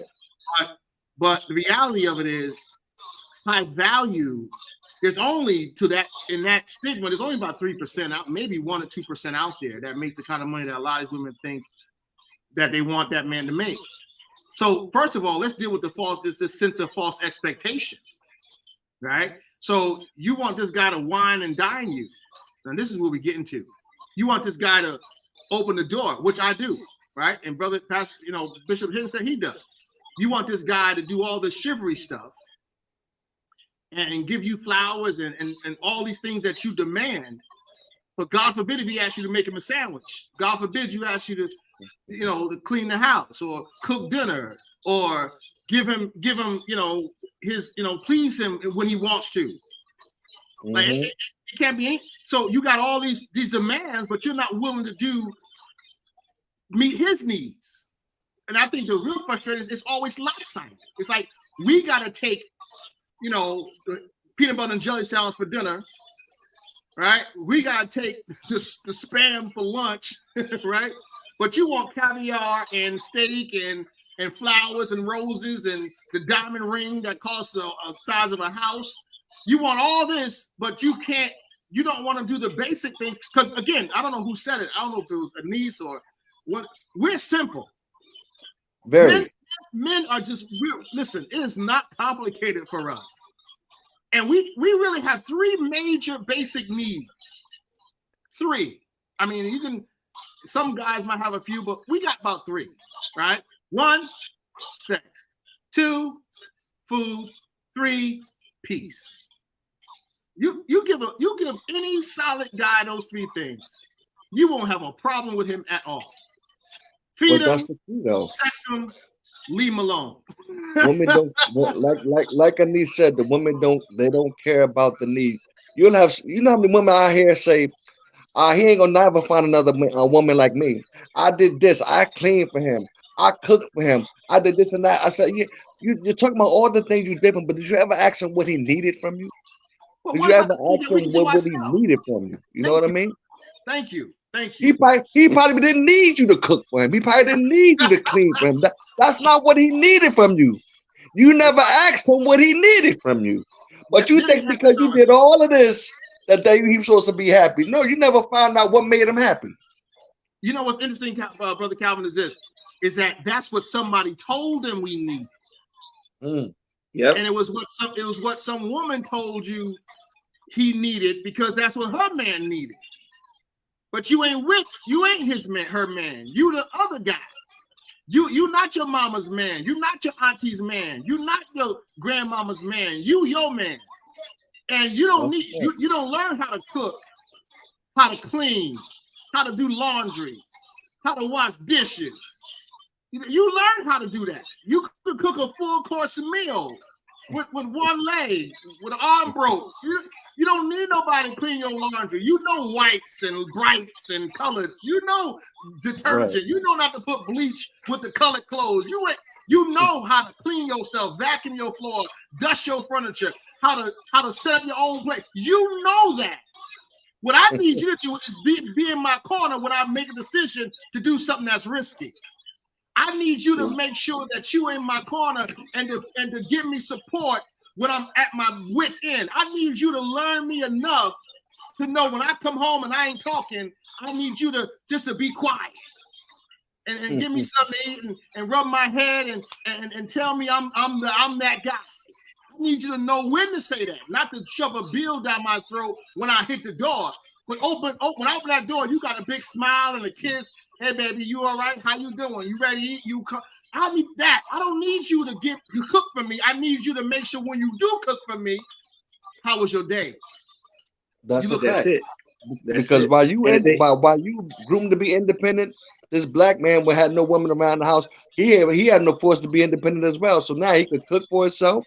But the reality of it is, high value. There's only in that stigma. There's only about 3% out, maybe 1 or 2% out there that makes the kind of money that a lot of women think that they want that man to make. So first of all, let's deal with this sense of false expectation, right? So you want this guy to wine and dine you, and this is what we get into. You want this guy to open the door, which I do, right? And brother Pastor, Bishop Hinn said he does. You want this guy to do all the chivalry stuff and give you flowers and all these things that you demand. But God forbid if he asks you to make him a sandwich. God forbid you ask you to, to clean the house or cook dinner or give him, his, please him when he wants to. Mm-hmm. Like it can't be. So you got all these demands, but you're not willing to meet his needs. And I think the real frustration is it's always lopsided. It's like we got to take, the peanut butter and jelly sandwich for dinner, right? We got to take the Spam for lunch, right? But you want caviar and steak and flowers and roses and the diamond ring that costs the size of a house. You want all this, but you don't want to do the basic things. Because again, I don't know who said it. I don't know if it was a niece or what. We're simple. Very. Men are just, listen, it is not complicated for us. And we really have three major basic needs. Three. I mean, some guys might have a few, but we got about three, right? 1, sex. 2, food. 3, peace. You give any solid guy those three things, you won't have a problem with him at all. Feed him, sex him, leave him alone. Women don't like Anise said. The women don't care about the need. You'll have how many women out here say, he ain't gonna never find another woman like me. I did this. I cleaned for him. I cooked for him. I did this and that. I said, yeah, you're talking about all the things you did for him, but did you ever ask him what he needed from you? Did you ever ask him what he needed from you? You know what I mean? Thank you. He probably didn't need you to cook for him. He probably didn't need you to clean for him. That's not what he needed from you. You never asked him what he needed from you. But you think because you did all of this that he was supposed to be happy. No, you never found out what made him happy. You know what's interesting, Brother Calvin, is that's what somebody told him we need. Yep. And it was what some woman told you he needed because that's what her man needed. But you ain't his man, her man. You the other guy. You not your mama's man. You not your auntie's man. You not your grandmama's man. You your man. And you don't you don't learn how to cook, how to clean, how to do laundry, how to wash dishes. You learn how to do that. You could cook a full course meal with one leg, with an arm broke. You don't need nobody to clean your laundry. You know whites and brights and colors. You know detergent. Right. You know not to put bleach with the colored clothes. You know how to clean yourself, vacuum your floor, dust your furniture, how to set up your own place. You know that. What I need you to do is be in my corner when I make a decision to do something that's risky. I need you to make sure that you're in my corner and to give me support when I'm at my wit's end. I need you to learn me enough to know when I come home and I ain't talking, I need you to just to be quiet and give me something to eat and rub my head and tell me I'm that guy. I need you to know when to say that, not to shove a bill down my throat when I hit the door. But when I open that door, you got a big smile and a kiss. Hey, baby, you all right? How you doing? You ready to eat? I need that. I don't need you to cook for me. I need you to make sure when you do cook for me, how was your day? That's it. Because while you groomed to be independent, this black man would have no woman around the house. He had no force to be independent as well. So now he could cook for himself.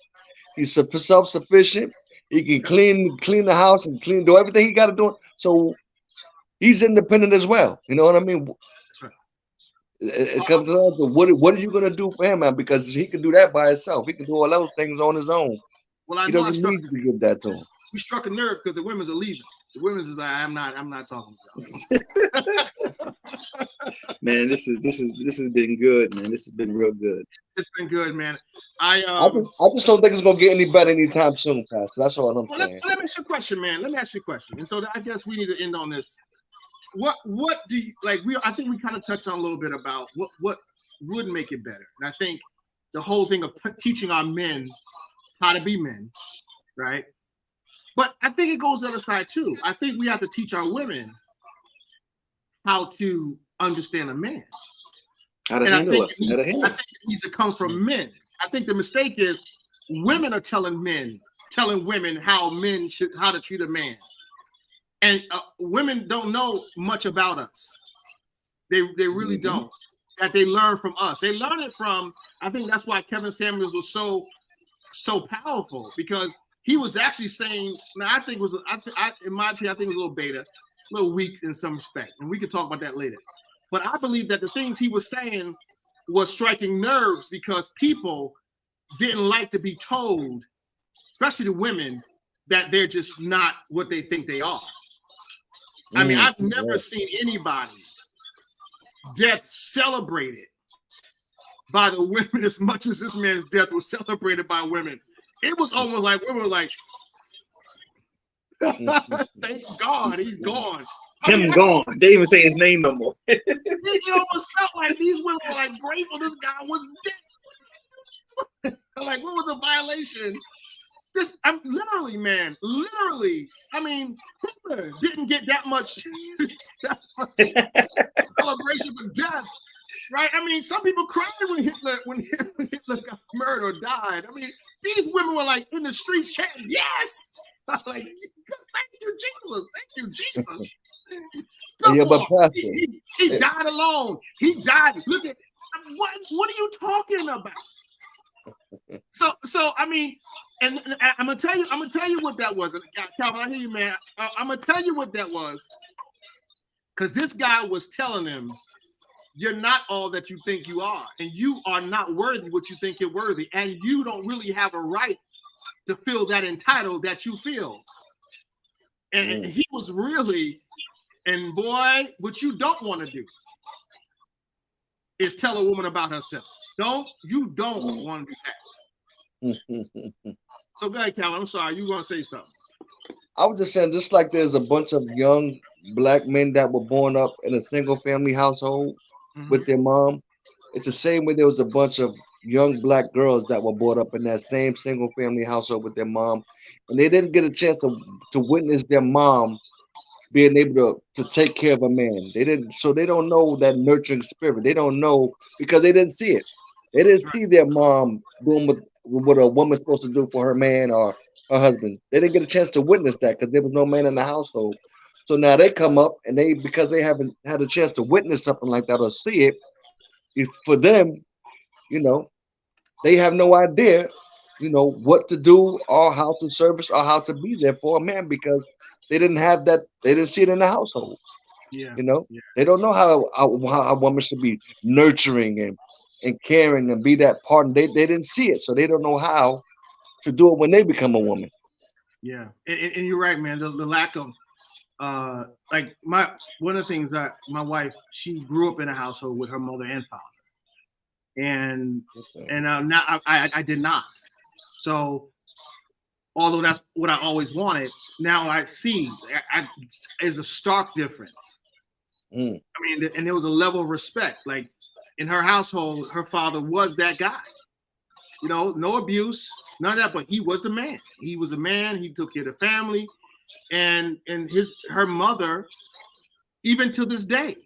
He's self-sufficient. He can clean the house and do everything he got to do. So he's independent as well. You know what I mean? That's right. It comes down to what are you going to do for him, man? Because he can do that by himself. He can do all those things on his own. Well, he doesn't need you to give that to him. We struck a nerve because the women's are leaving. The women's is like, I'm not talking about it. Man, this has been good, man. This has been real good. It's been good, man. I just don't think it's gonna get any better anytime soon, Pastor. That's all I'm saying. Let me ask you a question, man. Let me ask you a question. And so I guess we need to end on this. What do you like? I think we kind of touched on a little bit about what would make it better. And I think the whole thing of teaching our men how to be men, right? But I think it goes the other side too. I think we have to teach our women how to understand a man. How to And I handle think us. How to handle it needs to come from men. I think the mistake is women are telling women how to treat a man. And women don't know much about us. They really don't. That they learn from us. They learn it from, I think that's why Kevin Samuels was so powerful, because he was actually saying, now I think in my opinion, I think it was a little beta, a little weak in some respect. And we can talk about that later. But I believe that the things he was saying was striking nerves because people didn't like to be told, especially the women, that they're just not what they think they are. I mean, I've never seen anybody death celebrated by the women as much as this man's death was celebrated by women. It was almost like women were like, thank God he's gone. Gone. They didn't even say his name no more. It almost felt like these women were like grateful this guy was dead. Like, what was a violation? I'm literally, man, literally. I mean, Hitler didn't get that much celebration for death, right? I mean, some people cried when Hitler got murdered or died. I mean, these women were like in the streets chanting, "Yes!" I'm like, thank you, Jesus. Thank you, Jesus. Yeah, but Pastor, he died alone. He died. Look at what are you talking about? So I mean, and I'm gonna tell you what that was. Calvin, I hear you, man. I'm gonna tell you what that was, because this guy was telling him, you're not all that you think you are, and you are not worthy what you think you're worthy, and you don't really have a right to feel that entitled that you feel. And he was really, and boy, what you don't want to do is tell a woman about herself. You don't want to do that. So go ahead, Calvin. I'm sorry, you want to say something? I was just saying, just like there's a bunch of young black men that were born up in a single family household with their mom, it's the same way there was a bunch of young black girls that were brought up in that same single family household with their mom, and they didn't get a chance to witness their mom being able to take care of a man. They didn't, so they don't know that nurturing spirit. They don't know because they didn't see it. They didn't see their mom doing what a woman's supposed to do for her man or her husband. They didn't get a chance to witness that because there was no man in the household. So now they come up and because they haven't had a chance to witness something like that or see it, for them, they have no idea, what to do or how to service or how to be there for a man because they didn't have that. They didn't see it in the household. Yeah. They don't know how a woman should be nurturing and caring and be that partner. They didn't see it, so they don't know how to do it when they become a woman. Yeah, and you're right, man. The lack of like one of the things that my wife, she grew up in a household with her mother and father, and now I did not. So although that's what I always wanted, now I see is a stark difference. I mean, and there was a level of respect. Like in her household, her father was that guy. No abuse, none of that, but he was the man. He was a man. He took care of the family, and her mother, even to this day,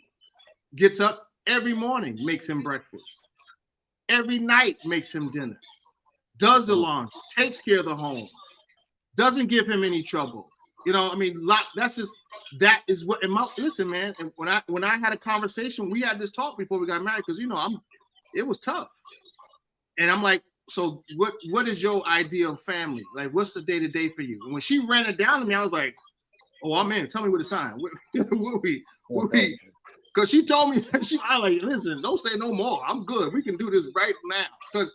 gets up every morning, makes him breakfast. Every night makes him dinner, does the laundry, takes care of the home, doesn't give him any trouble. I mean, that is what. Listen, man. And when I had a conversation, we had this talk before we got married because it was tough, and I'm like, so what is your idea of family? Like, what's the day to day for you? And when she ran it down to me, I was like, oh, I'm in. Tell me what to sign. What we? Because she told me, I was like, listen, don't say no more. I'm good. We can do this right now. Because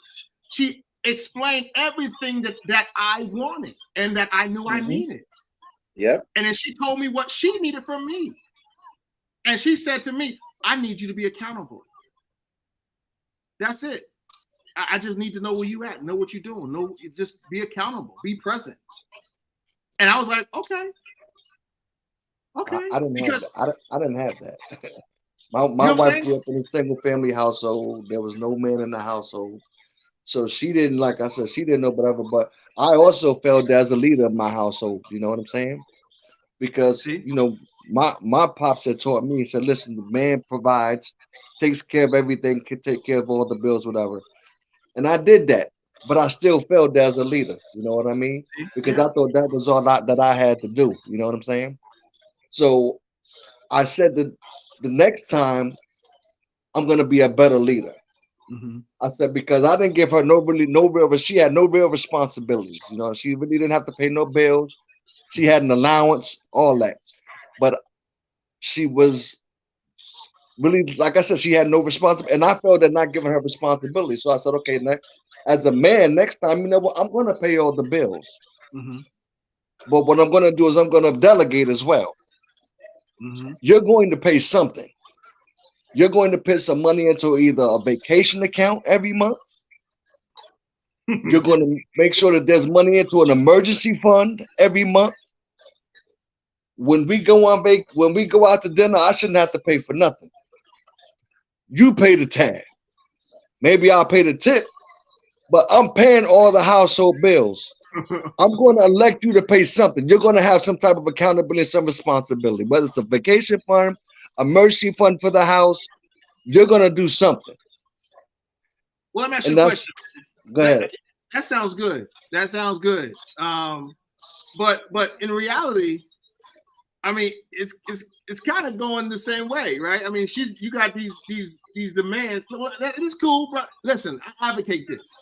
she explained everything that I wanted and that I knew I needed. Yep. And then she told me what she needed from me. And she said to me, I need you to be accountable. That's it. I just need to know where you at, know what you're doing. Just be accountable, be present. And I was like, okay. I didn't have that. My wife grew up in a single family household. There was no man in the household. So she didn't, like I said, she didn't know whatever. But I also felt as a leader of my household. You know what I'm saying? because See? you know my pops had taught me. He said, "Listen, the man provides, takes care of everything, can take care of all the bills, whatever." And I did that, but I still failed as a leader. You know what I mean? See? Because Yeah. I thought that was all that I had to do. You know what I'm saying? So I said that the next time I'm gonna be a better leader. Mm-hmm. I said because I didn't give her she had no real responsibilities. You know, she really didn't have to pay no bills. She had an allowance, all that. But she was really, like I said, she had no responsibility, and I felt that not giving her responsibility. So I said, okay, as a man, next time, you know what, I'm gonna pay all the bills. Mm-hmm. But what I'm gonna do is I'm gonna delegate as well. Mm-hmm. You're going to pay something. You're going to put some money into either a vacation account every month. You're going to make sure that there's money into an emergency fund every month. When we go out to dinner, I shouldn't have to pay for nothing. You pay the tab. Maybe I'll pay the tip, but I'm paying all the household bills. I'm going to elect you to pay something. You're going to have some type of accountability, some responsibility, whether it's a vacation fund, emergency fund for the house. You're going to do something. Well, let me ask you a question. Go ahead. That sounds good. That sounds good. But in reality, I mean, it's kind of going the same way, right? I mean, you got these demands. It is cool, but listen, I advocate this.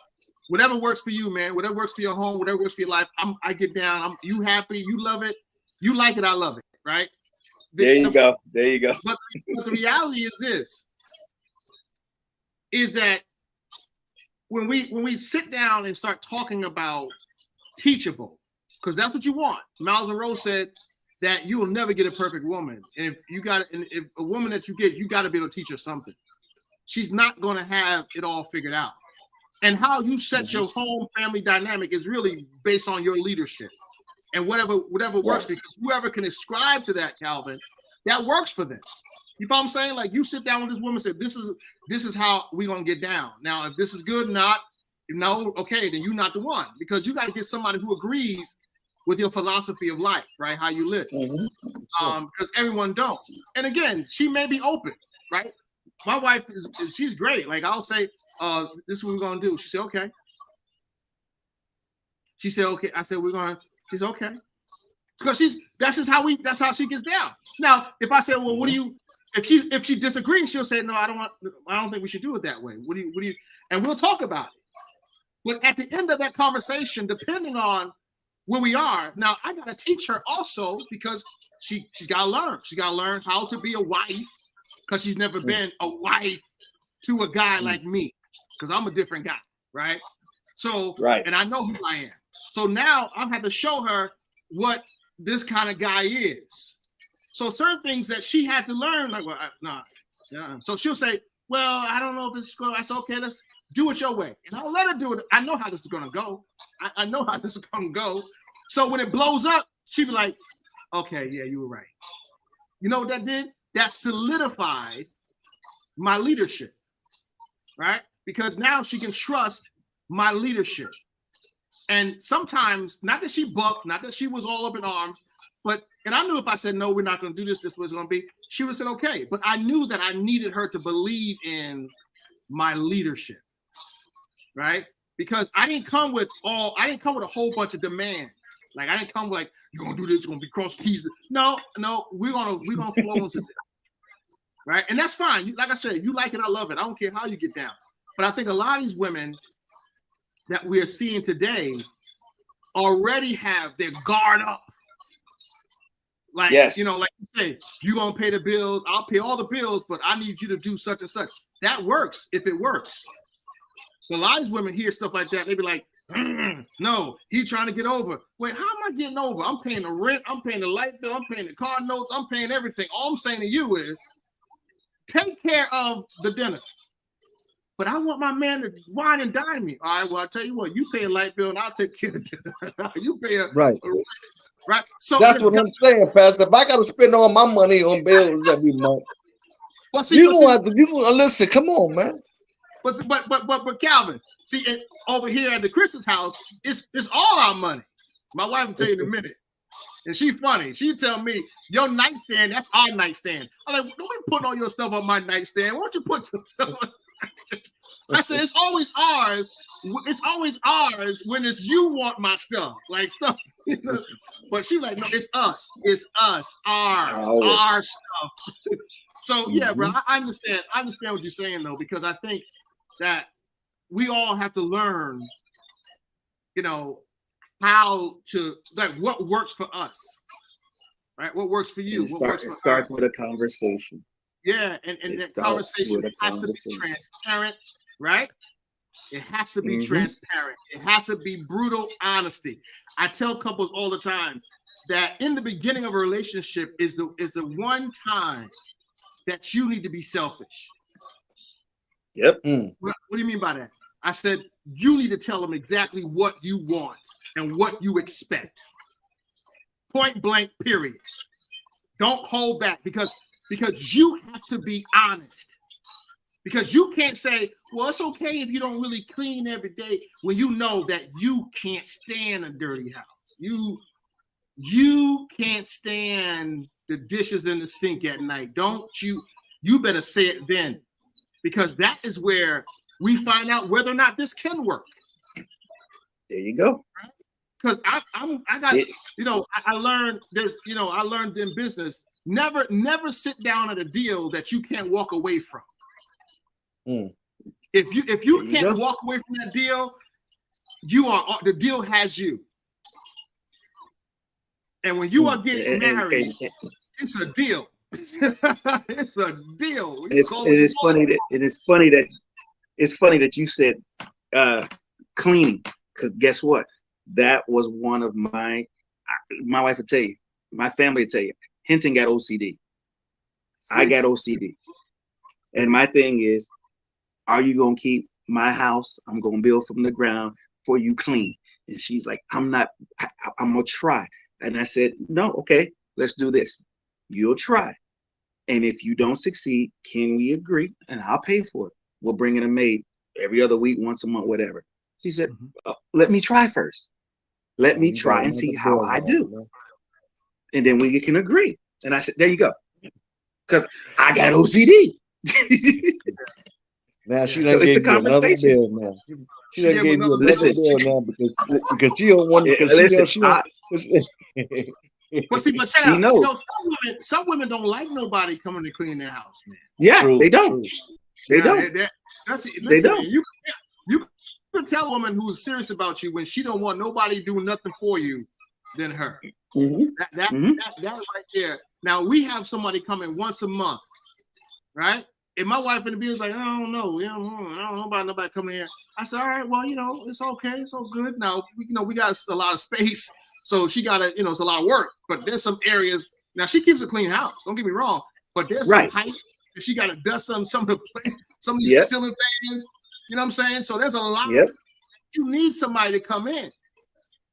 Whatever works for you, man. Whatever works for your home, whatever works for your life. I get down. You happy? You love it. You like it. I love it. Right? There you go. There you go. But the reality is this: is that when we sit down and start talking about teachable, because that's what you want. Miles Monroe said that you will never get a perfect woman, and if a woman that you get, you got to be able to teach her something. She's not going to have it all figured out. And how you set your home family dynamic is really based on your leadership and whatever works, because whoever can ascribe to that, Calvin, that works for them. You know what I'm saying? Like, you sit down with this woman and say, this is how we're gonna get down. Now, if this is good, okay, then you're not the one, because you got to get somebody who agrees with your philosophy of life, right? How you live. Because everyone don't. And again, she may be open, right? My wife she's great. Like, I'll say, this is what we're gonna do. She said, okay. She said, okay. I said, she said, okay. Because that's how she gets down. Now, if I say, well, what do you, if she disagrees, she'll say, no, I don't think we should do it that way. What do you, and we'll talk about it. But at the end of that conversation, depending on where we are, now I gotta teach her also, because she's gotta learn. She gotta learn how to be a wife, because she's never been a wife to a guy like me, because I'm a different guy, right? So, and I know who I am. So now I have to show her what this kind of guy is. So certain things that she had to learn, like, well, yeah. So she'll say, well, I don't know if this is going. I said, okay, let's do it your way, and I'll let her do it. I know how this is going to go. I know how this is going to go. So when it blows up, she'll be like, okay, yeah, you were right. You know what that did? That solidified my leadership, right? Because now she can trust my leadership. And sometimes, not that she bucked, not that she was all up in arms, and I knew if I said, no, we're not going to do this was going to be, she would have said, okay. But I knew that I needed her to believe in my leadership, right? Because I didn't come with a whole bunch of demands. Like, I didn't come like, you're going to do this, you're going to be cross T's. No, we're going to flow into this, right? And that's fine. Like I said, you like it, I love it. I don't care how you get down. But I think a lot of these women that we are seeing today already have their guard up. Like, like you say, you're going to pay the bills. I'll pay all the bills, but I need you to do such and such. That works if it works. But a lot of these women hear stuff like that. They be like, no, he's trying to get over. Wait, how am I getting over? I'm paying the rent. I'm paying the light bill. I'm paying the car notes. I'm paying everything. All I'm saying to you is take care of the dinner. But I want my man to wine and dine me. All right, well, I'll tell you what, you pay a light bill and I'll take care of dinner. You pay a right. Right. So that's what I'm saying, Pastor. If I got to spend all my money on bills every month, you don't have to. You listen. Come on, man. But Calvin, see, over here at the Chris's house, it's all our money. My wife will tell you in a minute. And she funny. She tell me, your nightstand, that's our nightstand. I'm like, don't be putting all your stuff on my nightstand. Why don't you put some stuff on? I said, it's always ours. It's always ours when it's you want my stuff. Like stuff. But she like, no, it's us. It's us. Our stuff. So yeah, bro, I understand. I understand what you're saying though, because I think that we all have to learn, how to like what works for us, right? What works for you? It starts with a conversation. Yeah, and that conversation has to be transparent, right? It has to be transparent. It has to be brutal honesty. I tell couples all the time that in the beginning of a relationship is the one time that you need to be selfish. Yep. What do you mean by that? I said you need to tell them exactly what you want and what you expect. Point blank, period. Don't hold back because you have to be honest. Because you can't say, well, it's okay if you don't really clean every day when you know that you can't stand a dirty house. You can't stand the dishes in the sink at night. You better say it then. Because that is where we find out whether or not this can work. There you go. Because I learned this, I learned in business, never sit down at a deal that you can't walk away from. If you can't walk away from that deal, the deal has you. And when you are getting married, it's a deal. It's a deal. It's funny that you said cleaning, because guess what? That was one of my wife would tell you, my family would tell you, Hinton got OCD. I got OCD. And my thing is, are you going to keep my house? I'm going to build from the ground for you clean. And she's like, I'm going to try. And I said, no, okay, let's do this. You'll try. And if you don't succeed, can we agree? And I'll pay for it. We'll bring in a maid every other week, once a month, whatever. She said, let me try first. Let me try and see how I do. And then we can agree. And I said, there you go. Because I got OCD. Now she done gave you another bill now. She done gave you another bill now because she don't want But see, but check out, some women don't like nobody coming to clean their house, man. Yeah, they don't. They don't. They don't. You can tell a woman who's serious about you when she don't want nobody doing nothing for you than her. That right there. Now we have somebody coming once a month, right? And my wife in the business like, I don't know, I don't know about nobody coming here. I said, all right, well, it's okay, it's all good. Now, we got a lot of space, so she got to, it's a lot of work. But there's some areas. Now she keeps a clean house. Don't get me wrong, but there's some height that she got to dust on some of the place, some of these ceiling fans. You know what I'm saying? So there's a lot. You need somebody to come in.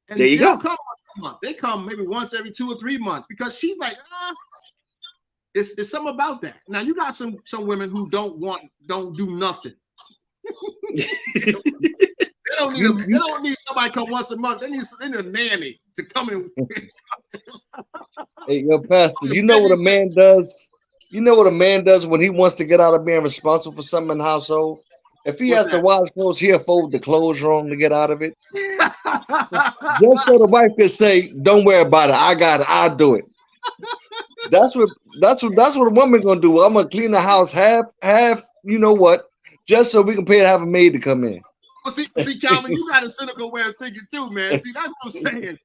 And there you go. Come once a month. They come maybe once every 2 or 3 months because she's like, It's something about that. Now you got some women who don't do nothing. they don't need somebody come once a month. They need a nanny to come in. Hey, yo, Pastor, you know what a man does? You know what a man does when he wants to get out of being responsible for something in the household? If he has to wash clothes, he'll fold the clothes wrong to get out of it. Just so the wife can say, "Don't worry about it. I got it. I'll do it." That's what a woman gonna do. I'm gonna clean the house half. You know what? Just so we can pay to have a maid to come in. Well, see, Calvin, you got a cynical way of thinking too, man. See, that's what I'm saying.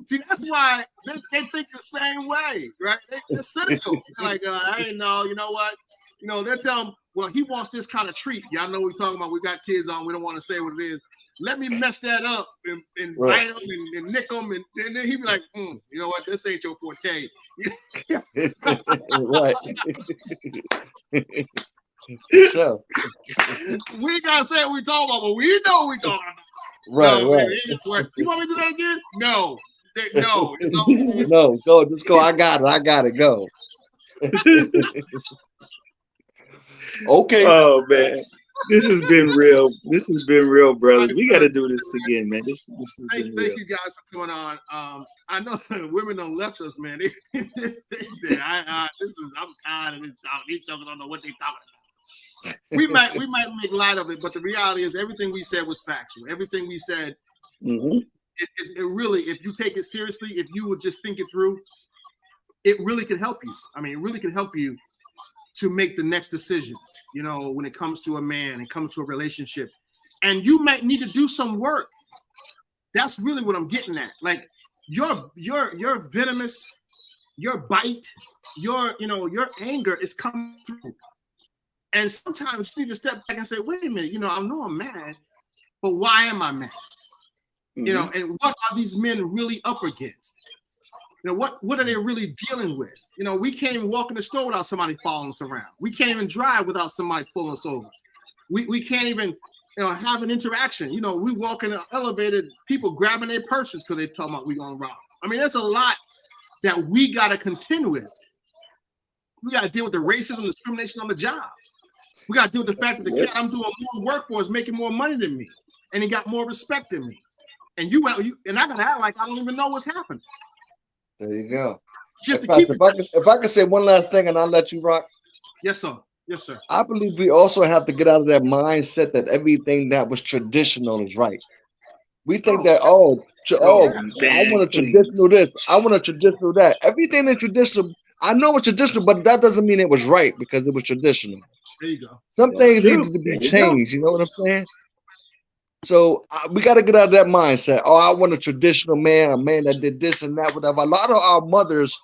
See, that's why they think the same way, right? They're cynical. They're like, I ain't know. You know what? They're telling him, well, he wants this kind of treat. Y'all know what we're talking about. We got kids on. We don't want to say what it is. Let me mess that up and bite them and nick them, and then he'd be like, you know what? This ain't your forte. Right. So we ain't gotta say what we talking about, but we know what we talking about. Right, no, right. Man, you want me to do that again? No. No. Okay. No, go. Just go. I got it. Go. Okay. Oh man. This has been real. This has been real, brothers. We got to do this again, man. This has been real. Thank you guys for coming on. I know women don't left us, man. They say, I'm tired of this talk. These jokers don't know what they talking about. We might make light of it, but the reality is everything we said was factual. Everything we said, it really, if you take it seriously, if you would just think it through, it really can help you. I mean, it really can help you to make the next decision. You know, when it comes to a man, it comes to a relationship, and you might need to do some work. That's really what I'm getting at. Like your venomous, your bite, your anger is coming through. And sometimes you need to step back and say, wait a minute, I know I'm mad, but why am I mad? And what are these men really up against? What are they really dealing with? We can't even walk in the store without somebody following us around. We can't even drive without somebody pulling us over. We can't even have an interaction. We walk in an elevator, people grabbing their purses because they're talking about we're going to rob. I mean, there's a lot that we got to contend with. We got to deal with the racism, discrimination on the job. We got to deal with the fact that the kid I'm doing more work for is making more money than me, and he got more respect than me. And and I got to act like I don't even know what's happening. There you go. Just to Pastor, keep it. if I could say one last thing and I'll let you rock. Yes, sir. Yes, sir. I believe we also have to get out of that mindset that everything that was traditional is right. We think that, I want a traditional this, I want a traditional that. Everything is traditional. I know it's traditional, but that doesn't mean it was right because it was traditional. There you go. Some things need to be changed. You know what I'm saying? So we got to get out of that mindset. Oh, I want a traditional man, a man that did this and that, whatever. A lot of our mothers,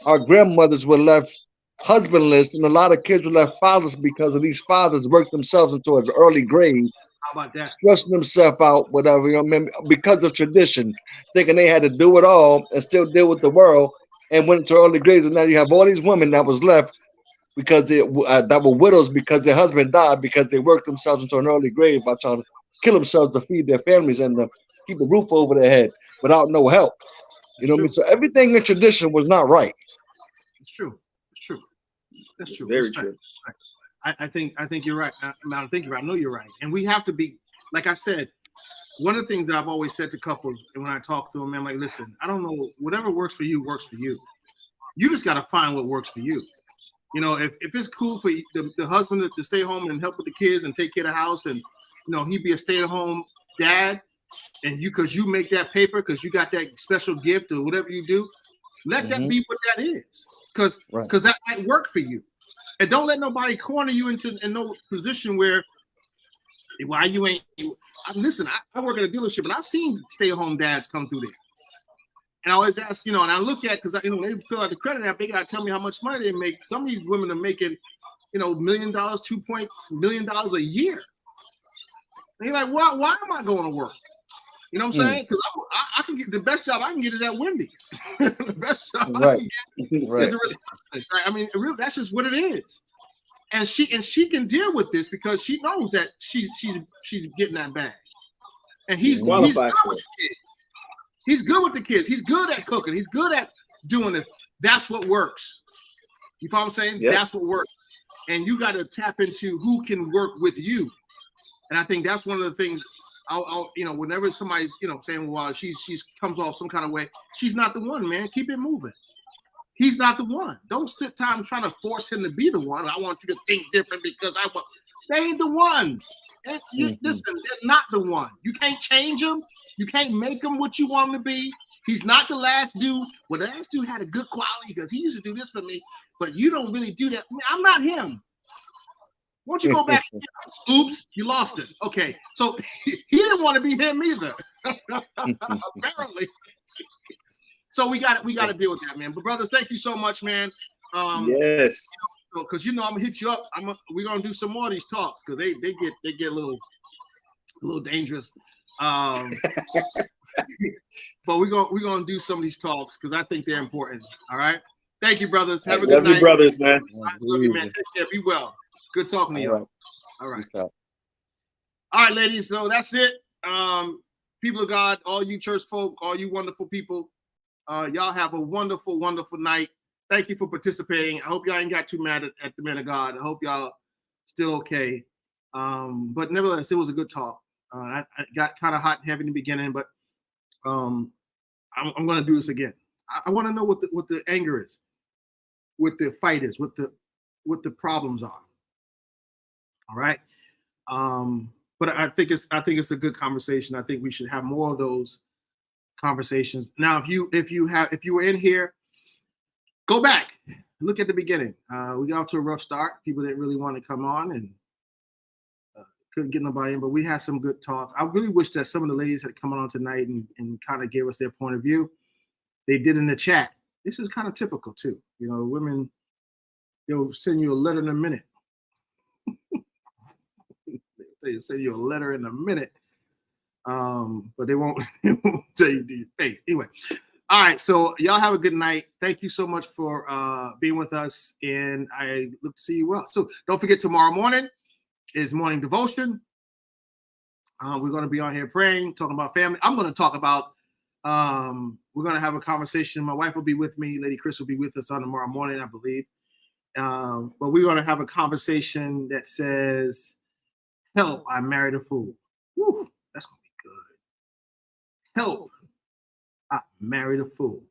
our grandmothers were left husbandless, and a lot of kids were left fatherless because of these fathers worked themselves into an early grave. How about that? Stressing themselves out, whatever, because of tradition, thinking they had to do it all and still deal with the world, and went into early graves. And now you have all these women that was left because that were widows because their husband died because they worked themselves into an early grave by trying to kill themselves to feed their families and to keep a roof over their head without no help. You know what I mean? So everything in tradition was not right. It's true. It's true. That's true. Very true. I think you're right. I know you're right. And we have to be, like I said, one of the things that I've always said to couples, and when I talk to them, I'm like, listen, I don't know, whatever works for you works for you. You just got to find what works for you. If it's cool for the husband to stay home and help with the kids and take care of the house, and he'd be a stay-at-home dad, and because you make that paper, because you got that special gift or whatever you do, let that be what that is, because that might work for you. And don't let nobody corner you into no position where why you ain't. Listen, I work at a dealership, and I've seen stay-at-home dads come through there. And I always ask, and I look at, because they fill out the credit app, they got to tell me how much money they make. Some of these women are making, $1 million, $2 million a year. And you're like, why am I going to work? You know what I'm saying? Because I can get the best job I can get is at Wendy's. The best job I can get is a receptionist. Right? I mean, really, that's just what it is. And she can deal with this because she knows that she's getting that bag. And he's good with the kids. He's good with the kids. He's good at cooking. He's good at doing this. That's what works. You follow what I'm saying? Yep. That's what works. And you got to tap into who can work with you. And I think that's one of the things. I'll whenever somebody's saying, well, she's comes off some kind of way, she's not the one, man. Keep it moving. He's not the one. Don't sit time trying to force him to be the one. I want you to think different because I want. They ain't the one. Listen, they're not the one. You can't change him. You can't make him what you want him to be. He's not the last dude. Well, the last dude had a good quality because he used to do this for me, but you don't really do that. I'm not him. Why don't you go back? Oops, you lost it. Okay, so he didn't want to be him either, apparently. So we got to deal with that, man. But brothers, thank you so much, man. Yes. Because I'm gonna hit you up. We're gonna do some more of these talks because they get a little dangerous. But we're gonna do some of these talks because I think they're important. All right. Thank you, brothers. Have a good night. Love you, brothers, man. I love you, man. Take care. Be well. Good talking to you. All right. All right, ladies. So that's it. People of God, all you church folk, all you wonderful people, y'all have a wonderful, wonderful night. Thank you for participating. I hope y'all ain't got too mad at the men of God. I hope y'all still okay. But nevertheless, it was a good talk. I got kind of hot and heavy in the beginning, but I'm going to do this again. I want to know what the anger is, what the fight is, what the problems are. All right. But I think it's a good conversation. I think we should have more of those conversations. Now, if you were in here, go back, look at the beginning. We got off to a rough start. People didn't really want to come on and couldn't get nobody in, but we had some good talk. I really wish that some of the ladies had come on tonight and kind of gave us their point of view. They did in the chat. This is kind of typical too. You know, women, they'll send you a letter in a minute. They'll send you a letter in a minute. But they won't tell you to your face. Anyway. All right. So y'all have a good night. Thank you so much for being with us. And I look to see you well. So don't forget, tomorrow morning is morning devotion. We're going to be on here praying, talking about family. I'm going to talk about, we're going to have a conversation. My wife will be with me. Lady Chris will be with us on tomorrow morning, I believe. But we're going to have a conversation that says, help, I married a fool. Woo, that's going to be good. Help, I married a fool.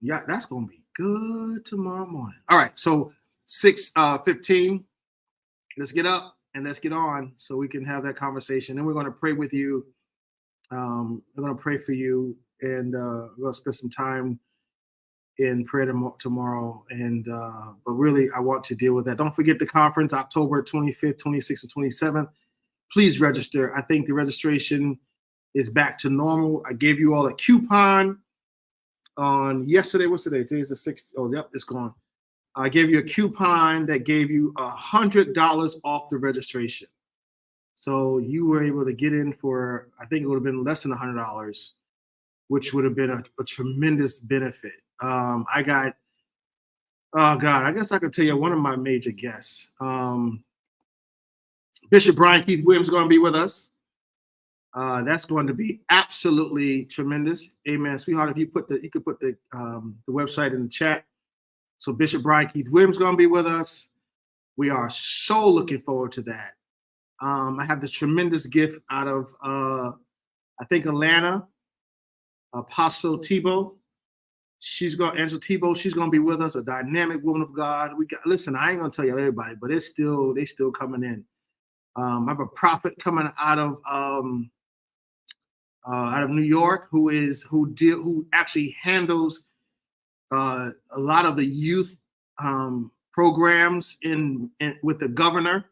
Yeah, that's going to be good tomorrow morning. All right, so 6:15. Let's get up and let's get on so we can have that conversation. Then we're going to pray with you. We're going to pray for you, and we're going to spend some time in prayer tomorrow. And but really, I want to deal with that. Don't forget the conference, October 25th, 26th, and 27th. Please register. I think the registration is back to normal. I gave you all a coupon on yesterday. What's today? Today's the 6th. Oh, yep, it's gone. I gave you a coupon that gave you $100 off the registration. So you were able to get in for, I think it would have been less than $100, which would have been a tremendous benefit. I got, oh God, I guess I could tell you one of my major guests. Bishop Brian Keith Williams is going to be with us. That's going to be absolutely tremendous. Amen. Sweetheart, if you could put the website in the chat. So Bishop Brian Keith Williams is going to be with us. We are so looking forward to that. I have this tremendous gift out of, I think, Atlanta, Apostle Tebow. Angela Tebow, she's going to be with us, a dynamic woman of God. Listen, I ain't going to tell you everybody, but they still coming in. I have a prophet coming out of New York who actually handles a lot of the youth programs with the governor.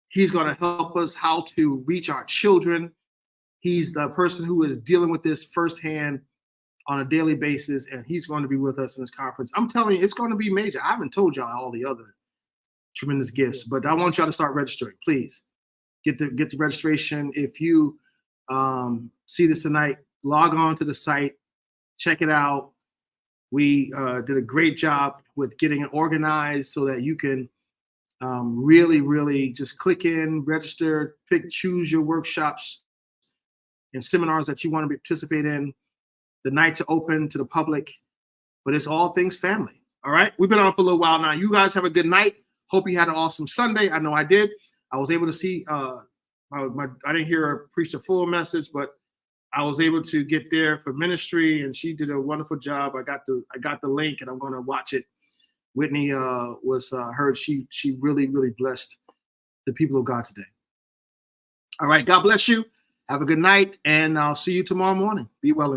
He's going to help us how to reach our children. He's the person who is dealing with this firsthand on a daily basis, and he's going to be with us in this conference. I'm telling you, it's going to be major. I haven't told y'all all the other tremendous gifts, but I want y'all to start registering. Please get the registration. If you see this tonight, log on to the site, check it out. We did a great job with getting it organized so that you can really, really just click in, register, choose your workshops and seminars that you want to participate in. The nights are open to the public, but it's all things family. All right. We've been on for a little while now. You guys have a good night. Hope you had an awesome Sunday. I know I did. I was able to see, I didn't hear her preach a full message, but I was able to get there for ministry, and she did a wonderful job. I got the link, and I'm going to watch it. Whitney heard she really, really blessed the people of God today. All right. God bless you. Have a good night, and I'll see you tomorrow morning. Be well.